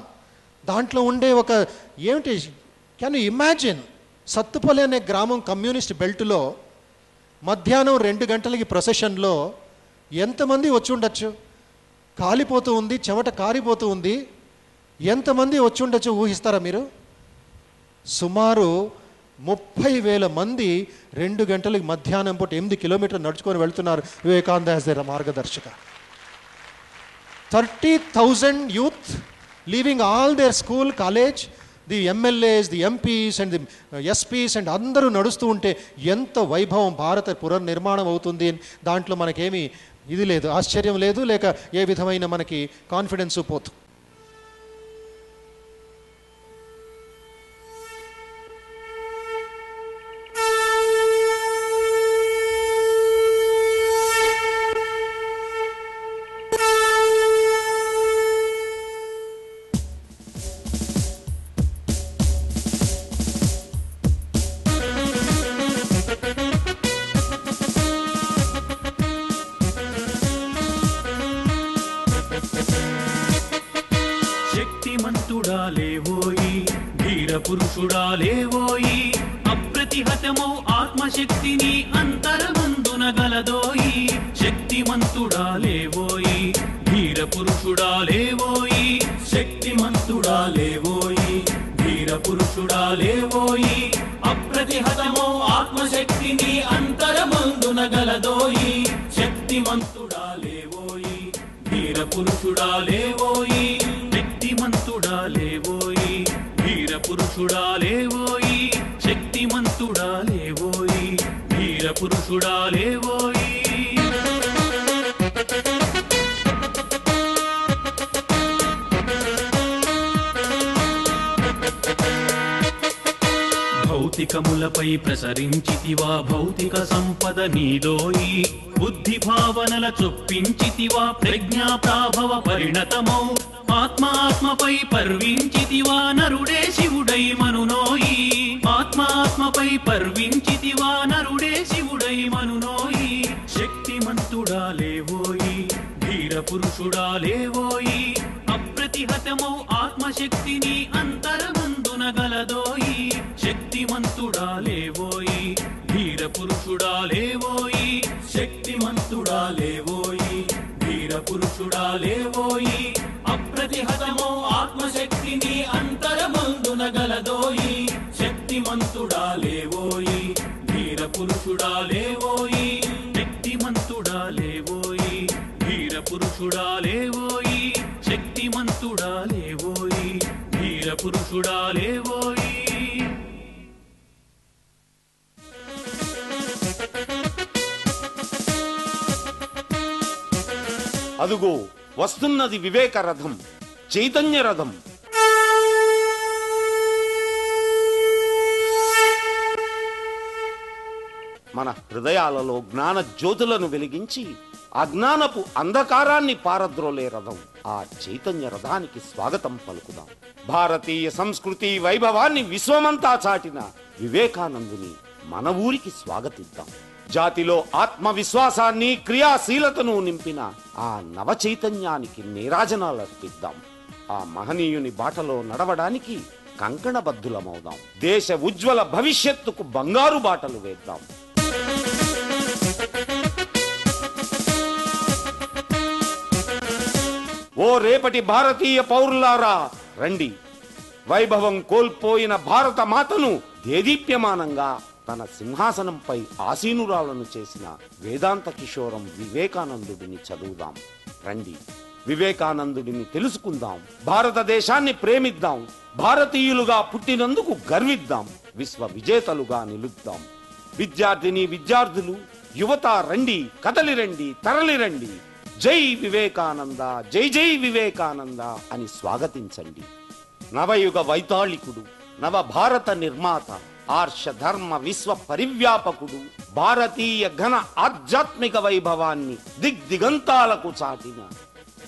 దాంట్లో ఉండే ఒక ఏమిటి, కెన్ యూ ఇమాజిన్? సత్తుపల్లి అనే గ్రామం కమ్యూనిస్ట్ బెల్ట్లో మధ్యాహ్నం 2 గంటలకి ప్రొసెషన్లో ఎంతమంది వచ్చి ఉండొచ్చు? కాలిపోతూ ఉంది, చెమట కారిపోతూ ఉంది. ఎంతమంది వచ్చి ఉండొచ్చు ఊహిస్తారా మీరు? సుమారు 30,000 మంది 2 గంటలకి మధ్యాహ్నం పూట 8 కిలోమీటర్లు నడుచుకొని వెళ్తున్నారు వివేకానంద యాజ్ దేర్ మార్గదర్శక. 30,000 youth leaving all their school, college, the MLAs, the MPs and the SPs and అందరూ నడుస్తూ ఉంటే ఎంత వైభవం, భారత పునర్నిర్మాణం అవుతుంది. దాంట్లో మనకేమీ ఇది లేదు, ఆశ్చర్యం లేదు, లేక ఏ విధమైన మనకి కాన్ఫిడెన్స్ పోతు. పురుషుడాలేవోయి అప్రతిహతమో ఆత్మశక్తిని అంతరమందున గలదోయి. శక్తిమంతుడాలేవోయి ధీర పురుషుడాలేవోయి. శక్తిమంతుడాలేవోయి ధీర పురుషుడాలేవోయి. అప్రతిహతమో ఆత్మశక్తిని అంతరమందున గలదోయి. శక్తిమంతుడాలేవోయి ధీర పురుషుడాలేవోయి. శక్తిమంతుడాలేవోయి ధీర పురుషుడాలేవోయి. శక్తిమంతుడాలేవోయి ధీర పురుషుడాలేవోయి. భౌతికములపై ప్రసరించితివా భౌతిక సంపద నీదోయి. బుద్ధి భావనల చొప్పించితివా ప్రజ్ఞా ప్రాభవ పరిణతమౌ. ఆత్మాత్మపై పర్వించితివా నరుడే శివుడై మనునోయి. ఆత్మాత్మపై పర్వించితివా నరుడే శివుడై మనునోయి. శక్తిమంతుడాలేవోయి ధీర పురుషుడాలేవోయి. అప్రతిహతమౌ ఆత్మశక్తిని అంతరమందున గలదోయి. శక్తిమంతుడాలేవోయి ధీర పురుషుడాలేవోయి. శక్తిమంతుడాలేవోయి ధీర పురుషుడాలేవోయి. అప్రతిహతమో ఆత్మశక్తిని అంతరమందున గలదోయి. శక్తిమంతుడా లేవోయి ధీర పురుషుడా లేవోయి శక్తిమంతుడా లేవోయి ధీర పురుషుడా లేవోయి శక్తిమంతుడా లేవోయి ధీర పురుషుడా లేవోయి. అదుగో వస్తున్నది వివేక రథం, చైతన్య రథం. మన హృదయాలలో జ్ఞాన జ్యోతులను వెలిగించి అజ్ఞానపు అంధకారాన్ని పారద్రోలే రథం. ఆ చైతన్య రథానికి స్వాగతం పలుకుదాం. భారతీయ సంస్కృతి వైభవాన్ని విశ్వమంతా చాటిన వివేకానందుని మన ఊరికి స్వాగతిద్దాం. జాతిలో ఆత్మవిశ్వాసాన్ని క్రియాశీలతను నింపిన ఆ నవ చైతన్యానికి నీరాజనాలు అర్పిద్దాం. ఆ మహనీయుని బాటలో నడవడానికి కంకణబద్ధులమవుదాం. దేశ ఉజ్వల భవిష్యత్తుకు బంగారు బాటలు వేద్దాం. ఓ రేపటి భారతీయ పౌరులారా రండి, వైభవం కోల్పోయిన భారత మాతను దేదీప్యమానంగా తన సింహాసనంపై ఆసీనురాలను చేసిన వేదాంత కిషోరం వివేకానందుడిని చదువుదాం. రండి, వివేకానందుడిని తెలుసుకుందాం. భారతదేశాన్ని ప్రేమిద్దాం. భారతీయులుగా పుట్టినందుకు గర్విద్దాం. విశ్వ విజేతలుగా నిలుద్దాం. విద్యార్థిని విద్యార్థులు, యువత రండి, కదలి రండి, తరలి రండి. జై వివేకానంద, జై జై వివేకానంద అని స్వాగతించండి. నవయుగ వైతాళికుడు, నవ భారత నిర్మాత, ఆర్ష ధర్మ విశ్వ పరివ్యాపకుడు, భారతీయ ఘన ఆధ్యాత్మిక వైభవాన్ని దిగ్దిగంతాలకు చాటిన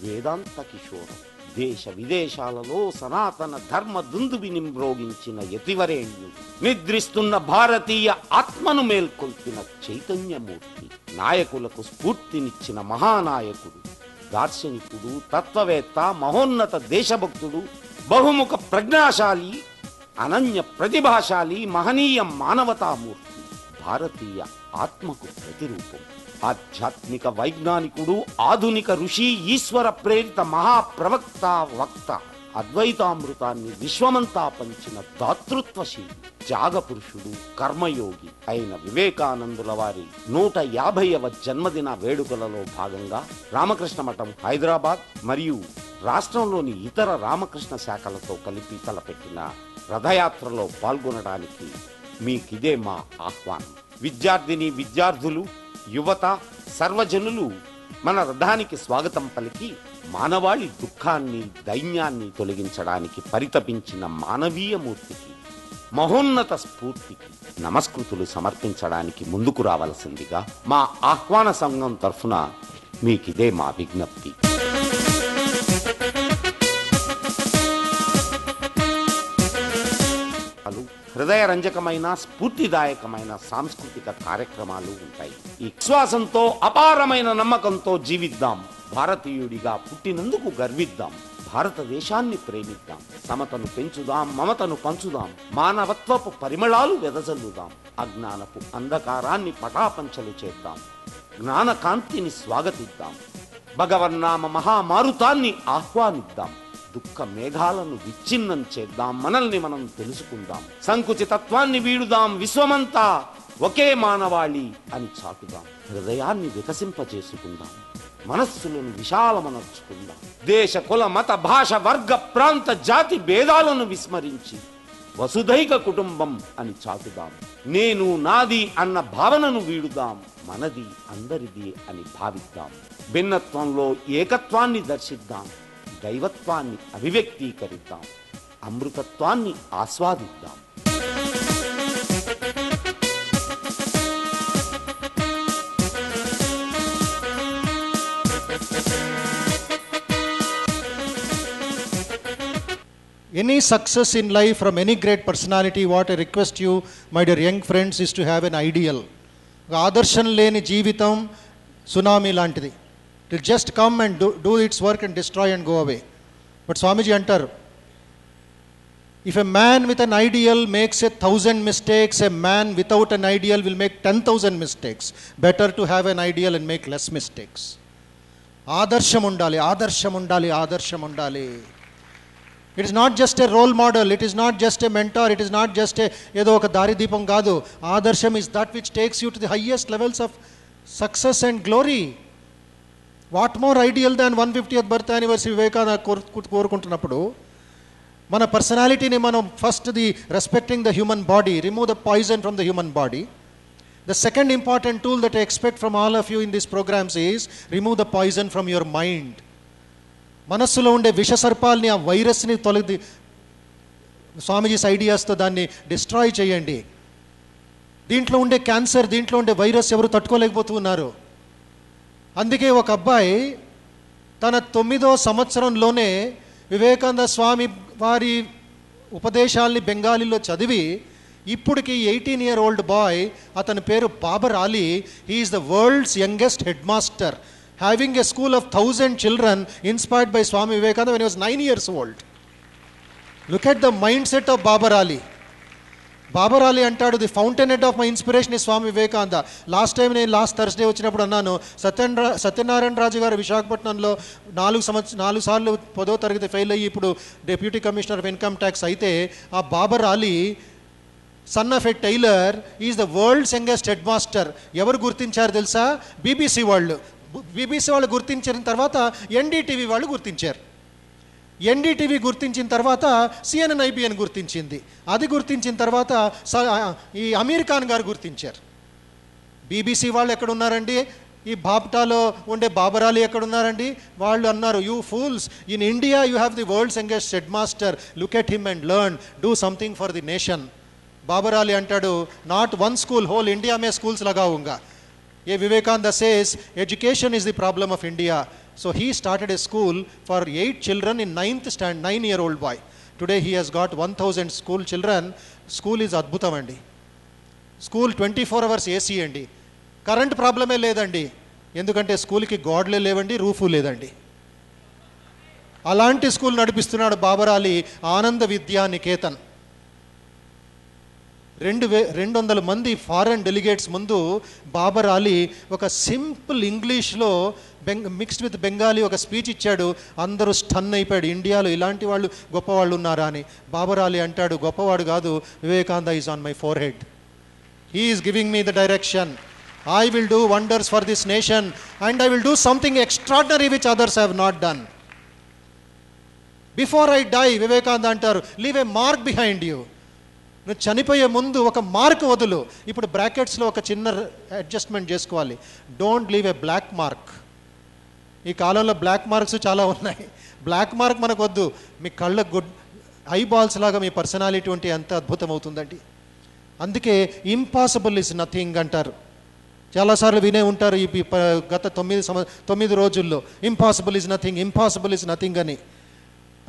వేదాంత కిషోరం, దేశ విదేశాలలో సనాతన ధర్మ దుందుబిని మ్రోగించిన యతివరేణ్యుడు, నిద్రిస్తున్న భారతీయ ఆత్మను మేల్కొల్పిన చైతన్యమూర్తి, నాయకులకు స్ఫూర్తినిచ్చిన మహానాయకుడు, దార్శనికుడు, తత్వవేత్త, మహోన్నత దేశభక్తుడు, బహుముఖ ప్రజ్ఞాశాలి, అనన్య ప్రతిభాశాలి, మహనీయ మానవతామూర్తి, భారతీయ ఆత్మకు ప్రతిరూపం, ఆధ్యాత్మిక వైజ్ఞానికుడు, ఆధునిక ఋషి, ఈశ్వర ప్రేరిత మహాప్రవక్త, వక్త, అద్వైతామృతాన్ని విశ్వమంతా పంచిన దాతృత్వశీలి, త్యాగపురుషుడు, కర్మయోగి అయిన వివేకానందుల వారి 150వ జన్మదిన వేడుకలలో భాగంగా రామకృష్ణ మఠం హైదరాబాద్ మరియు రాష్ట్రంలోని ఇతర రామకృష్ణ శాఖలతో కలిపి తలపెట్టిన రథయాత్రలో పాల్గొనడానికి మీకిదే మా ఆహ్వానం. విద్యార్థిని విద్యార్థులు, యువత, సర్వజనులు మన రథానికి స్వాగతం పలికి మానవాళి దుఃఖాన్ని, దైన్యాన్ని తొలగించడానికి పరితపించిన మానవీయ మూర్తికి, మహోన్నత స్ఫూర్తికి నమస్కృతులు సమర్పించడానికి ముందుకు రావలసిందిగా మా ఆహ్వాన సంఘం తరఫున మీకిదే మా విజ్ఞప్తి. హృదయ రంజకమైన, స్ఫూర్తిదాయకమైన సాంస్కృతిక కార్యక్రమాలు ఉంటాయి. ఈ విశ్వాసంతో, అపారమైన నమ్మకంతో జీవిద్దాం. భారతీయుడిగా పుట్టినందుకు గర్విద్దాం. భారతదేశాన్ని ప్రేమిద్దాం. సమతను పెంచుదాం, మమతను పంచుదాం. మానవత్వపు పరిమళాలు వెదజల్లుదాం. అజ్ఞానపు అంధకారాన్ని పటాపంచలు చేద్దాం. జ్ఞానకాంతిని స్వాగతిద్దాం. భగవన్నామ మహామారుతాన్ని ఆహ్వానిద్దాం. దుఃఖ మేఘాలను విచ్ఛిన్నం చేద్దాం. మనల్ని మనం తెలుసుకుందాం. సంకుచితత్వాన్ని వీడుదాం. విశ్వమంతా ఒకే మానవాళి అని చాటుదాం. హృదయాన్ని వికసింపచేసుకుందాం. మనస్సులను విశాలమనర్చుకుందాం. దేశ, కుల, మత, భాష, వర్గ, ప్రాంత, జాతి భేదాలను విస్మరించి వసుధైక కుటుంబం అని చాటుదాం. నేను, నాది అన్న భావనను వీడుదాం. మనది, అందరిది అని భావిద్దాం. భిన్నత్వంలో ఏకత్వాన్ని దర్శిద్దాం. దైవత్వాన్ని అభివ్యక్తీకరిద్దాం. అమృతత్వాన్ని ఆస్వాదిద్దాం. Any success in life from any great personality, what I request you, my dear young friends, is to have an ideal. ఆదర్శం లేని జీవితం సునామీ లాంటిది. It will just come and do its work and destroy and go away. But Swamiji antaru, if a man with an ideal makes 1,000 mistakes, a man without an ideal will make 10,000 mistakes. Better to have an ideal and make less mistakes. ఆదర్శం ఉండాలి, ఆదర్శం ఉండాలి, ఆదర్శం ఉండాలి. It is not just a role model, it is not just a mentor, it is not just ఏదో ఒక దారిదీపం కాదు. ఆదర్శం is that which takes you to the highest levels of success and glory. What more ideal than 150th birth anniversary Vivekananda కోరుకుంటున్నప్పుడు మన పర్సనాలిటీని మనం first the respecting the human body, remove the poison from the human body. The second important tool that I expect from all of you in these programs is remove the poison from your mind. మనస్సులో ఉండే విష సర్పాలని, ఆ వైరస్ని స్వామీజీస్ ఐడియాస్తో దాన్ని destroy చేయండి. దీంట్లో ఉండే cancer, దీంట్లో ఉండే వైరస్ ఎవరు తట్టుకోలేకపోతున్నారు. అందుకే ఒక అబ్బాయి తన 9వ సంవత్సరంలోనే వివేకానంద స్వామి వారి ఉపదేశాల్ని బెంగాలీలో చదివి ఇప్పటికి 18-year-old బాయ్, అతని పేరు Babar Ali. He is the world's youngest headmaster, having a school of 1,000 children inspired by Swami Vivekananda when he was 9 years old. Look at the mindset of Babar Ali. Babar Ali antaadu, the fountainhead of my inspiration is Swami Vivekananda. Last time నేను last Thursday వచ్చినప్పుడు అన్నాను, సత్యనారాయణ రాజు గారు విశాఖపట్నంలో 4 సార్లు 10వ తరగతి fail అయ్యి ఇప్పుడు deputy commissioner of income tax అయితే, ఆ Babar Ali son of a tailor is the world's youngest headmaster. ఎవరు గుర్తించారు తెలుసా? బీబీసీ వాళ్ళు. బీబీసీ వాళ్ళు గుర్తించిన తర్వాత ఎన్డీటీవీ వాళ్ళు గుర్తించారు. ఎన్డీటీవీ గుర్తించిన తర్వాత సిఎన్ఎన్ఐబిఎన్ గుర్తించింది. అది గుర్తించిన తర్వాత ఈ అమీర్ ఖాన్ గారు గుర్తించారు. బీబీసీ వాళ్ళు ఎక్కడున్నారండి? ఈ బాప్టాలో ఉండే బాబర్ అలీ ఎక్కడున్నారండి? వాళ్ళు అన్నారు, you fools, in India you have the world's youngest headmaster, look at him and learn, do something for the nation. Babar Ali అంటాడు, not one school, whole India మే స్కూల్స్ లగాऊंगा. ये Vivekananda says education is the problem of India. So he started a school for 8 children in 9-year-old boy. Today he has got 1,000 school children. School is adbhutam andi. School 24 hours AC andi. Current problem ఏ లేదండి, ఎందుకంటే స్కూల్కి గోడలే లేవండి, roof లేదండి. అలాంటి school నడిపిస్తున్నాడు బాబర్ అలీ, ఆనంద విద్యా నికేతన్. 200 మంది ఫారెన్ డెలిగేట్స్ ముందు బాబర్ అలీ ఒక సింపుల్ ఇంగ్లీష్లో మిక్స్డ్ విత్ బెంగాలీ ఒక స్పీచ్ ఇచ్చాడు. అందరూ స్టన్ అయిపోయాడు, ఇండియాలో ఇలాంటి వాళ్ళు గొప్పవాళ్ళు ఉన్నారా అని. బాబర్ అలీ అంటాడు, గొప్పవాడు కాదు, Vivekananda is on my four head. He is giving me the direction. I will do wonders for this nation and I will do something extraordinary which others have not done. Before I die, Vivekananda అంటారు, leave a mark behind you. నువ్వు చనిపోయే ముందు ఒక mark వదులు. ఇప్పుడు బ్రాకెట్స్లో ఒక చిన్న adjustment చేసుకోవాలి. Don't leave a black mark. ఈ కాలంలో బ్లాక్ మార్క్స్ చాలా ఉన్నాయి. బ్లాక్ మార్క్ మనకు వద్దు. మీ కళ్ళ ఐ బాల్స్ లాగా మీ పర్సనాలిటీ ఉంటే ఎంత అద్భుతం అవుతుందండి. అందుకే ఇంపాసిబుల్ ఇస్ నథింగ్ అంటారు. చాలాసార్లు వినే ఉంటారు ఈ గత 9 రోజుల్లో, impossible is nothing, impossible is nothing అని.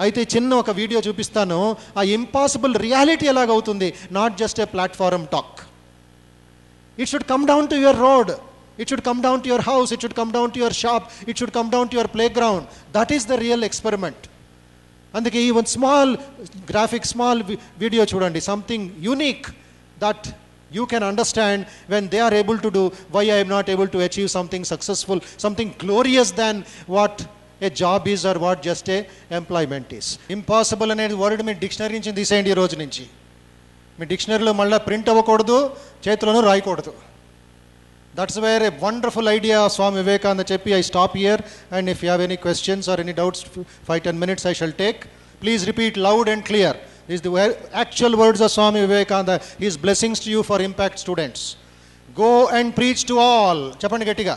అయితే చిన్న ఒక వీడియో చూపిస్తాను. ఆ ఇంపాసిబుల్ రియాలిటీ ఎలాగవుతుంది, not just a platform talk. It should come down to your road, it should come down to your house, it should come down to your shop, it should come down to your play ground. That is the real experiment. అందుకే ఈ one small graphic, small video చూడండి, something unique that you can understand when they are able to do, why I am not able to achieve something successful, something glorious than what a job is or what just a employment is. Impossible అనేది word మీ dictionary నుంచి తీసేయండి ఈ రోజు నుంచి. మీ డిక్షనరీలో మళ్ళీ print అవ్వకూడదు, చేతిలోనూ రాయకూడదు. That's where a wonderful idea Swami Vivekananda చెప్పి, I stop here and if you have any questions or any doubts, 5-10 minutes I shall take. Please repeat loud and clear. These are the actual words of Swami Vivekananda. His blessings to you for impact students. Go and preach to all. Cheppandi gettiga.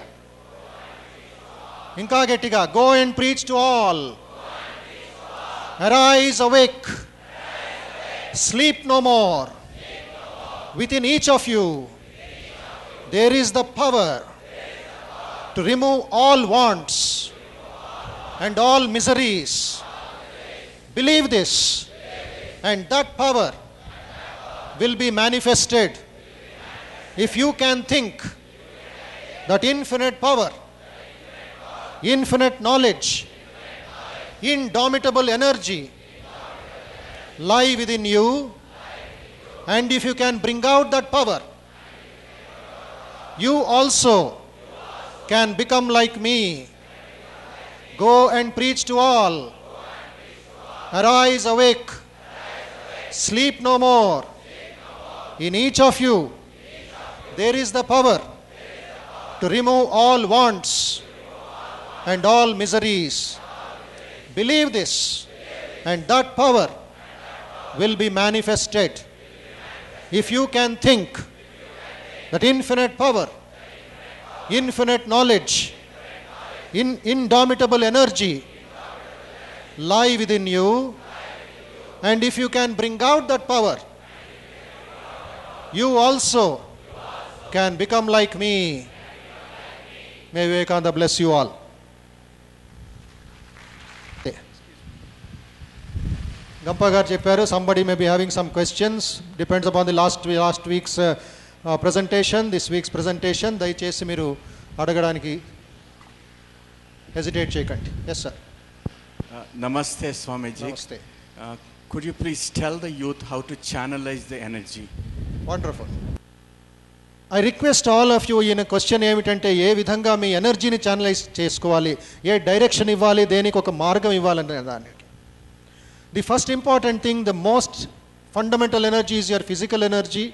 Inka gettiga. Go and preach to all. Arise, awake. Sleep no more. Within each of you there is the power to remove all wants and all miseries. Believe this. And that power will be manifested if you can think that infinite power, infinite knowledge, indomitable energy lie within you. And if you can bring out that power, you also can become like me. Go and preach to all. Arise, awake. Sleep no more. In each of you, there is the power to remove all wants and all miseries. Believe this, and that power will be manifested. If you can think that infinite power, infinite knowledge, indomitable energy lie within you, and if you can bring out that power, you also can become like me. May Vivekananda bless you all. Gampa garu chepparu, somebody may be having some questions. Depends upon the last week's presentation, this week's presentation. Dayachesi meeru adagadانiki hesitate cheyakandi. Yes, sir. Namaste, Swamiji. Namaste. Could you please tell the youth how to channelize the energy? Wonderful. I request all of you in a question ఏమిటంటే ఏ విధంగా మీ ఎనర్జీని channelise చేసుకోవాలి, ఏ direction ఇవ్వాలి, దేనికి ఒక మార్గం ఇవ్వాలనే దానికి. The first important thing, the most fundamental energy is your physical energy.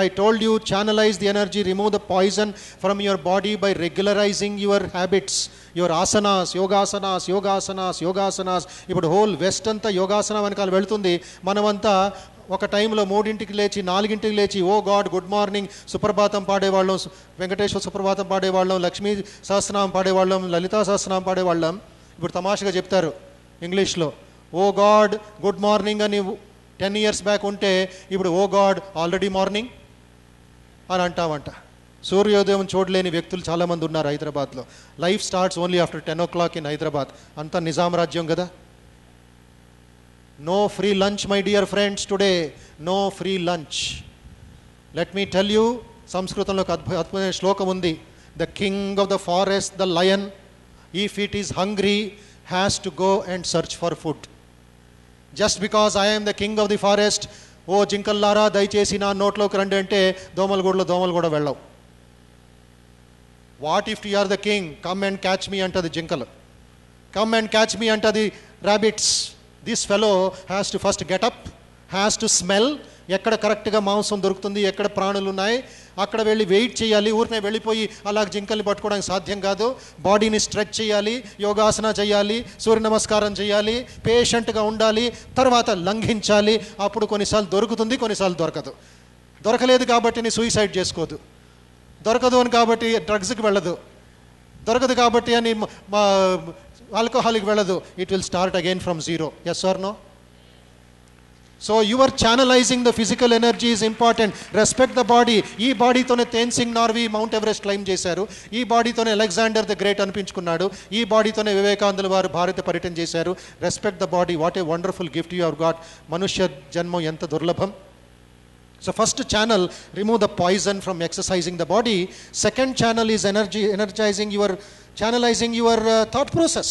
I told you, channelize the energy, remove the poison from your body by regularizing your habits, your asanas, yogasanas, yogasanas, yogasanas. ఇప్పుడు whole west అంతా యోగాసన వెనకాల వెళుతుంది. మనమంతా ఒక టైంలో 3ంటికి లేచి 4ంటికి లేచి ఓ God good morning సుప్రభాతం పాడేవాళ్ళం, వెంకటేశ్వర సుప్రభాతం పాడేవాళ్ళం, లక్ష్మీ సహస్రనామం పాడేవాళ్ళం, లలితా సహస్రనామం పాడేవాళ్ళం. ఇప్పుడు తమాషగా చెప్తారు ఇంగ్లీష్లో, ఓ గాడ్ గుడ్ మార్నింగ్ అని 10 years బ్యాక్ ఉంటే ఇప్పుడు ఓ గాడ్ ఆల్రెడీ మార్నింగ్ అని అంటామంట. సూర్యోదయం చూడలేని వ్యక్తులు చాలామంది ఉన్నారు హైదరాబాద్లో. Life starts only after 10 o'clock in Hyderabad. అంతా నిజాం రాజ్యం కదా. No free lunch, my dear friends, today. No free lunch. Let me tell you, సంస్కృతంలో ఒక అద్భుతమైన శ్లోకం ఉంది. The king of the forest, the lion, if it is hungry, has to go and search for food. Just because I am the king of the forest, ఓ జింకల్లారా దయచేసి నా నోట్లోకి రండి అంటే దోమలు కూడా వెళ్ళవు. What if you are the king, come and catch me అంటది జింకలు, కమ్ అండ్ క్యాచ్ మీ అంటది rabbits. This fellow has to first get up, has to smell, ఎక్కడ కరెక్ట్గా మాంసం దొరుకుతుంది, ఎక్కడ ప్రాణులు ఉన్నాయి, అక్కడ వెళ్ళి వెయిట్ చేయాలి. ఊరినే వెళ్ళిపోయి అలా జింకల్ని పట్టుకోవడానికి సాధ్యం కాదు. బాడీని స్ట్రెచ్ చేయాలి, యోగాసన చేయాలి, సూర్య నమస్కారం చేయాలి, పేషెంట్గా ఉండాలి, తర్వాత లంఘించాలి. అప్పుడు కొన్నిసార్లు దొరుకుతుంది, కొన్నిసార్లు దొరకదు. దొరకలేదు కాబట్టి నీ సూసైడ్ చేసుకోదు, దొరకదు అని కాబట్టి డ్రగ్స్కి వెళ్ళదు, దొరకదు కాబట్టి అని ఆల్కహాల్కి వెళ్ళదు. It will start again from zero. Yes or no? So your channelizing the physical energy is important. Respect the body. ఈ బాడీతోనే తేన్సింగ్ నార్వీ మౌంట్ ఎవరెస్ట్ క్లైమ్ చేశారు, ఈ బాడీతోనే అలెగ్జాండర్ ద గ్రేట్ అనిపించుకున్నాడు, ఈ బాడీతోనే వివేకానందుల వారు భారత పర్యటన చేశారు. Respect the body. What a wonderful gift you have got. మనుష్య జన్మం ఎంత దుర్లభం. So first channel, remove the poison from exercising the body. Second channel is channelizing your thought process.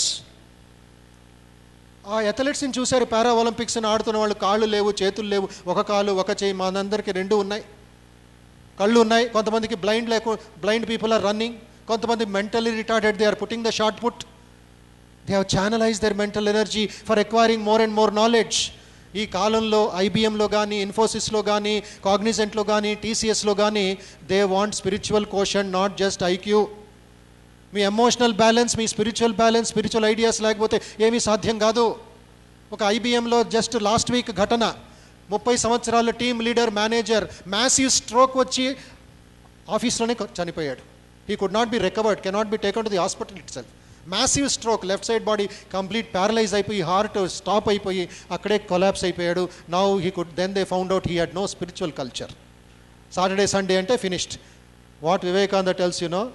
ఆ అథ్లెట్స్ని చూశారు, పారా ఒలింపిక్స్ని ఆడుతున్న వాళ్ళు కాళ్ళు లేవు, చేతులు లేవు, ఒక కాలు ఒక చేయి. మనందరికీ 2 ఉన్నాయి, కళ్ళు ఉన్నాయి. కొంతమందికి బ్లైండ్ పీపుల్ ఆర్ రన్నింగ్, కొంతమంది mentally retarded, they are putting the short put. They have channelize their mental energy for acquiring more and more knowledge. ఈ కాలంలో ఐబిఎంలో కానీ, ఇన్ఫోసిస్లో కానీ, కాగ్నిజెంట్లో కానీ, టీసీఎస్లో కానీ, they want spiritual quotient, not just IQ. మీ emotional balance, మీ స్పిరిచువల్ బ్యాలెన్స్, స్పిరిచువల్ ఐడియాస్ లేకపోతే ఏమీ సాధ్యం కాదు. ఒక ఐబిఎంలో జస్ట్ లాస్ట్ వీక్ ఘటన, 30 సంవత్సరాల team leader, manager, massive stroke వచ్చి ఆఫీస్లోనే చనిపోయాడు. He could not be recovered, cannot be taken to the hospital itself. Massive stroke, left side body complete paralyse అయిపోయి, హార్ట్ స్టాప్ అయిపోయి అక్కడే కొలాప్స్ అయిపోయాడు. Now then they found out he had no spiritual culture. Saturday Sunday అంటే finished. What Vivekananda tells you know,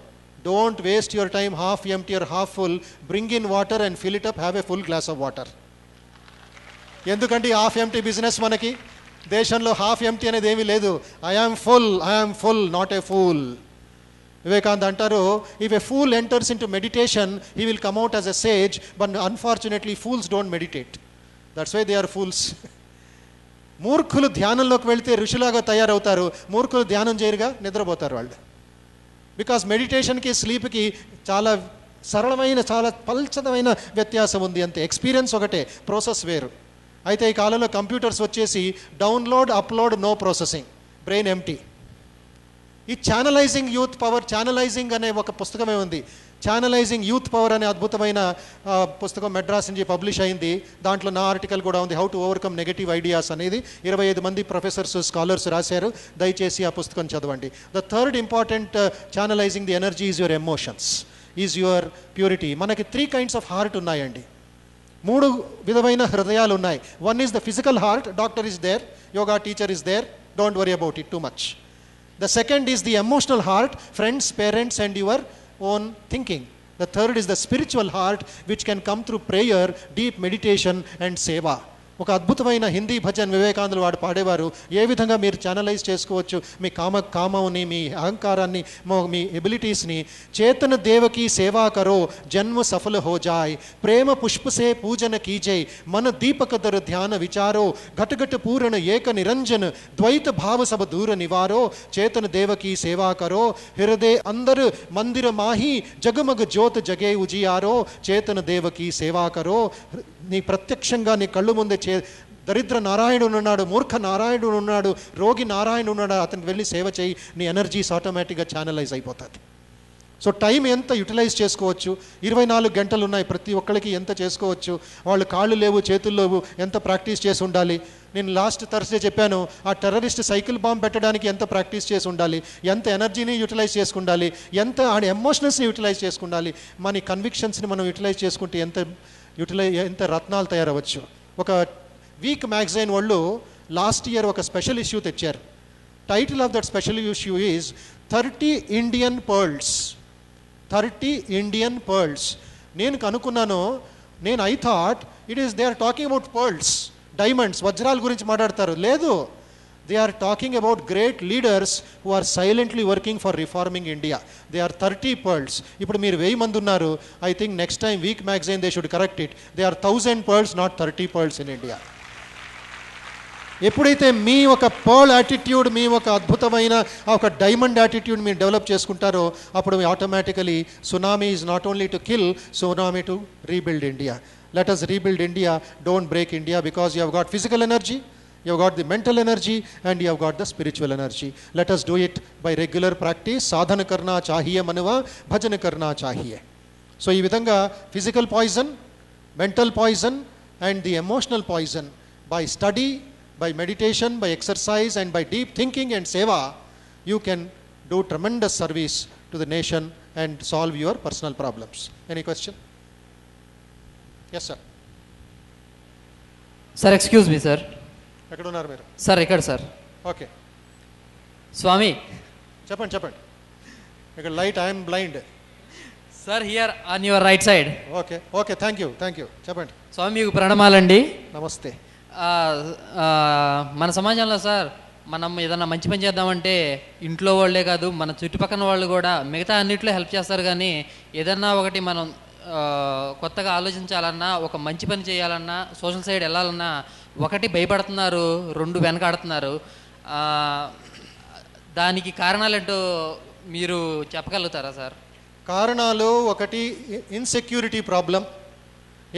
don't waste your time half empty or half full, bring in water and fill it up, have a full glass of water. ఎందుకంటే half empty business మనకి దేశంలో. Half empty అనేది ఏమీ లేదు. I am full, not a fool. Vivekananda అంటారు, if a fool enters into meditation he will come out as a sage, but unfortunately fools don't meditate. That's why they are fools. మూర్ఖులు ధ్యానంలోకి వెళితే ఋషులాగా తయారవుతారు, మూర్ఖులు ధ్యానం చేయరుగా నిద్రపోతారు వాళ్ళు. బికాస్ మెడిటేషన్కి స్లీప్కి చాలా సరళమైన, చాలా పల్చదమైన వ్యత్యాసం ఉంది అంతే. ఎక్స్పీరియన్స్ ఒకటే, ప్రాసెస్ వేరు. అయితే ఈ కాలంలో కంప్యూటర్స్ వచ్చేసి download, upload, no processing, brain empty. ఈ ఛానలైజింగ్ యూత్ పవర్, ఛానలైజింగ్ అనే ఒక పుస్తకమే ఉంది. ఛానలైజింగ్ యూత్ పవర్ అనే అద్భుతమైన పుస్తకం మెడ్రాస్ నుంచి పబ్లిష్ అయింది. దాంట్లో నా ఆర్టికల్ కూడా ఉంది, how to overcome negative ideas అనేది. 25 మంది ప్రొఫెసర్స్, స్కాలర్స్ రాశారు. దయచేసి ఆ పుస్తకం చదవండి. The third important channelising the energy is your emotions, is your purity. మనకి 3 kinds ఆఫ్ హార్ట్ ఉన్నాయండి. 3 విధమైన హృదయాలు ఉన్నాయి. One is the physical heart, doctor is there, yoga teacher is there, don't worry about it too much. The second is the emotional heart, friends, parents and your own thinking. The third is the spiritual heart, which can come through prayer, deep meditation and seva. ఒక అద్భుతమైన హిందీ భజన్ వివేకానందులు వాడు పాడేవారు. ఏ విధంగా మీరు channelise చేసుకోవచ్చు మీ కామని, మీ అహంకారాన్ని, మీ ఎబిలిటీస్ని. చేతన దేవకి సేవా కరో, జన్మ సఫల హో జాయ్, ప్రేమ పుష్పసే పూజన కీజై, మన దీపక దర ధ్యాన విచారో, ఘటఘట పూరణ ఏక నిరంజన్, ద్వైత భావ సభ దూర నివారో, చేతన దేవకి సేవా కరో, హృదయ అందరు మందిర మాహి, జగమగ జ్యోత జగే ఉజియారో, చేతన దేవకి సేవా కరో. నీ ప్రత్యక్షంగా నీ కళ్ళు ముందే దరిద్ర నారాయణుడు ఉన్నాడు, మూర్ఖ నారాయణుడు ఉన్నాడు, రోగి నారాయణుడు ఉన్నాడు, అతనికి వెళ్ళి సేవ చేయి. నీ ఎనర్జీస్ ఆటోమేటిక్గా ఛానలైజ్ అయిపోతుంది. సో టైం ఎంత యూటిలైజ్ చేసుకోవచ్చు? 24 గంటలు ఉన్నాయి, ప్రతి ఒక్కరికి ఎంత చేసుకోవచ్చు? వాళ్ళు కాళ్ళు లేవు, చేతులు లేవు, ఎంత ప్రాక్టీస్ చేసి ఉండాలి? నేను లాస్ట్ థర్స్డే చెప్పాను, ఆ టెర్రరిస్ట్ సైకిల్ బాంబ్ పెట్టడానికి ఎంత ప్రాక్టీస్ చేసి ఉండాలి, ఎంత ఎనర్జీని యూటిలైజ్ చేసుకుండాలి, ఎంత ఆడ ఎమోషనల్స్ని యూటిలైజ్ చేసుకుండాలి, మన కన్విక్షన్స్ని మనం యూటిలైజ్ చేసుకుంటే ఎంత రత్నాలు తయారవచ్చు. ఒక వీక్ మ్యాగజైన్ వాళ్ళు లాస్ట్ ఇయర్ ఒక స్పెషల్ ఇష్యూ తెచ్చారు. Title of that special issue is 30 Indian Pearls. 30 Indian Pearls. నేను కనుక్కున్నాను, I thought it is they are talking about pearls, diamonds, వజ్రాల గురించి మాట్లాడతారు. లేదు, they are talking about great leaders who are silently working for reforming India. They are 30 pearls. ఇప్పుడు మీరు 1000 మంది ఉన్నారు. I think next time Week magazine they should correct it. They are 1000 pearls, not 30 pearls in India. ఎప్పుడైతే మీ ఒక pearl attitude, మీ ఒక అద్భుతమైన ఒక డైమండ్ యాటిట్యూడ్ మీరు డెవలప్ చేసుకుంటారో, అప్పుడు automatically tsunami is not only to kill, tsunami to rebuild India. Let us rebuild India, don't break India, because you have got physical energy, you have got the mental energy and you have got the spiritual energy. Let us do it by regular practice. Sadhana karna chahiye manava, bhajan karna chahiye. So ee vidhanga physical poison, mental poison and the emotional poison, by study, by meditation, by exercise and by deep thinking and seva, you can do tremendous service to the nation and solve your personal problems. Any question? Yes sir. Sir, excuse me sir. ఎక్కడ ఉన్నారు మీరు? Sir ఇక్కడ sir. Okay స్వామి చెప్పండి. ఇక్కడ light, I'm blind. Sir here on your right side. Okay thank you చెప్పండి. స్వామి మీకు ప్రణామాలండి. నమస్తే. మన సమాజంలో సార్ మనం ఏదన్నా మంచి పని చేద్దామంటే ఇంట్లో వాళ్ళే కాదు, మన చుట్టుపక్కల వాళ్ళు కూడా మిగతా అన్నింటిలో హెల్ప్ చేస్తారు. కానీ ఏదన్నా ఒకటి మనం కొత్తగా ఆలోచించాలన్నా, ఒక మంచి పని చేయాలన్నా, సోషల్ సైడ్ వెళ్ళాలన్నా, ఒకటి భయపడుతున్నారు, 2 వెనకాడుతున్నారు. దానికి కారణాలేంటో మీరు చెప్పగలుగుతారా సార్? కారణాలు, ఒకటి ఇన్సెక్యూరిటీ ప్రాబ్లం.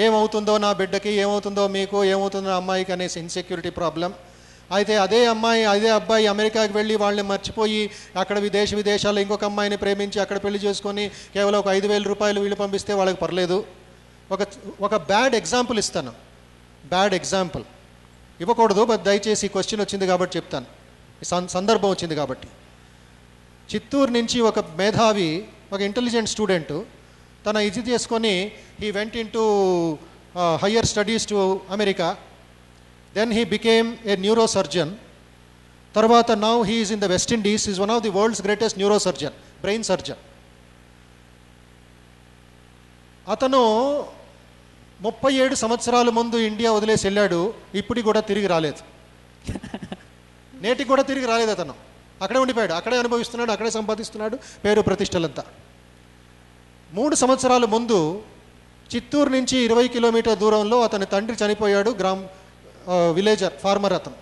ఏమవుతుందో నా బిడ్డకి, ఏమవుతుందో మీకు, ఏమవుతుందో నా అమ్మాయికి అనేసి ఇన్సెక్యూరిటీ ప్రాబ్లం. అయితే అదే అబ్బాయి అమెరికాకి వెళ్ళి వాళ్ళని మర్చిపోయి అక్కడ విదేశాల్లో ఇంకొక అమ్మాయిని ప్రేమించి అక్కడ పెళ్లి చేసుకొని కేవలం ఒక 5,000 రూపాయలు వీళ్ళు పంపిస్తే వాళ్ళకి పర్లేదు. ఒక బ్యాడ్ ఎగ్జాంపుల్ ఇస్తాను. బ్యాడ్ ఎగ్జాంపుల్ ఇవ్వకూడదు, బట్ దయచేసి క్వశ్చన్ వచ్చింది కాబట్టి చెప్తాను, సందర్భం వచ్చింది కాబట్టి. చిత్తూరు నుంచి ఒక మేధావి, ఒక ఇంటెలిజెంట్ స్టూడెంట్ తన ఇది చేసుకొని he went in to higher studies to America. Then he became a neurosurgeon. తర్వాత now he is in the West Indies. He is one of the world's greatest neurosurgeon, brain surgeon. అతను 37 సంవత్సరాల ముందు India వదిలేసి వెళ్ళాడు. ఇప్పటికి కూడా తిరిగి రాలేదు. నేటికి కూడా తిరిగి రాలేదు. అతను అక్కడే ఉండిపోయాడు, అక్కడే అనుభవిస్తున్నాడు, అక్కడే సంపాదిస్తున్నాడు, పేరు ప్రతిష్టలంతా. 3 సంవత్సరాల ముందు చిత్తూరు నుంచి 20 కిలోమీటర్ దూరంలో అతని తండ్రి చనిపోయాడు. విలేజర్, ఫార్మర్ అతను.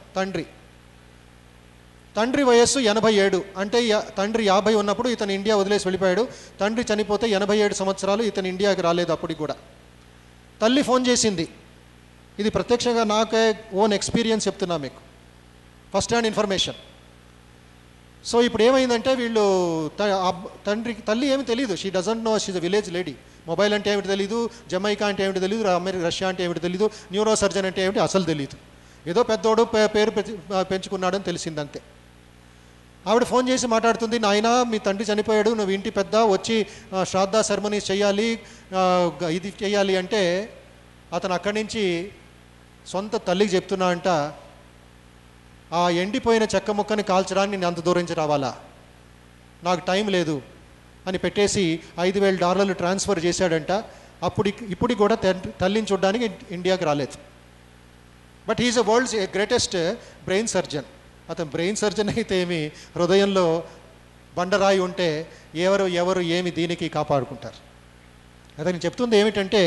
తండ్రి వయస్సు 87. అంటే తండ్రి 50 ఉన్నప్పుడు ఇతను ఇండియా వదిలేసి వెళ్ళిపోయాడు. తండ్రి చనిపోతే 87 సంవత్సరాలు, ఇతను ఇండియాకి రాలేదు అప్పటికి కూడా. తల్లి ఫోన్ చేసింది, ఇది ప్రత్యక్షంగా నాకే ఓన్ ఎక్స్పీరియన్స్ చెప్తున్నా మీకు, ఫస్ట్ హ్యాండ్ ఇన్ఫర్మేషన్. సో ఇప్పుడు ఏమైందంటే వీళ్ళు తల్లి ఏమి తెలియదు, she doesn't know, she's a village lady. Mobile అంటే ఏమిటి తెలీదు, జమైకా అంటే ఏమిటి తెలీదు, రష్యా అంటే ఏమిటి తెలీదు, న్యూరో సర్జన్ అంటే ఏమిటి అసలు తెలీదు. ఏదో పెద్దోడు పేరు పెంచుకున్నాడని తెలిసిందంతే. ఆవిడ ఫోన్ చేసి మాట్లాడుతుంది, నాయన మీ తండ్రి చనిపోయాడు, నువ్వు ఇంటి పెద్ద, వచ్చి శ్రాద్ధ సెరమనీస్ చేయాలి, ఇది చేయాలి అంటే అతను అక్కడి నుంచి సొంత తల్లికి చెప్తున్నా అంట, ఆ ఎండిపోయిన చెక్క ముక్కని కాల్చడానికి నేను అంత దూరం నుంచి రావాలా, నాకు టైం లేదు అని పెట్టేసి $5,000 ట్రాన్స్ఫర్ చేశాడంట. ఇప్పటికి కూడా తల్లిని చూడడానికి ఇండియాకి రాలేదు. But he's a world's greatest brain surgeon. అతను బ్రెయిన్ సర్జన్ అయితే ఏమి, హృదయంలో బండరాయి ఉంటే ఎవరు ఏమి దీనికి కాపాడుకుంటారు. అతను చెప్తుంది ఏమిటంటే,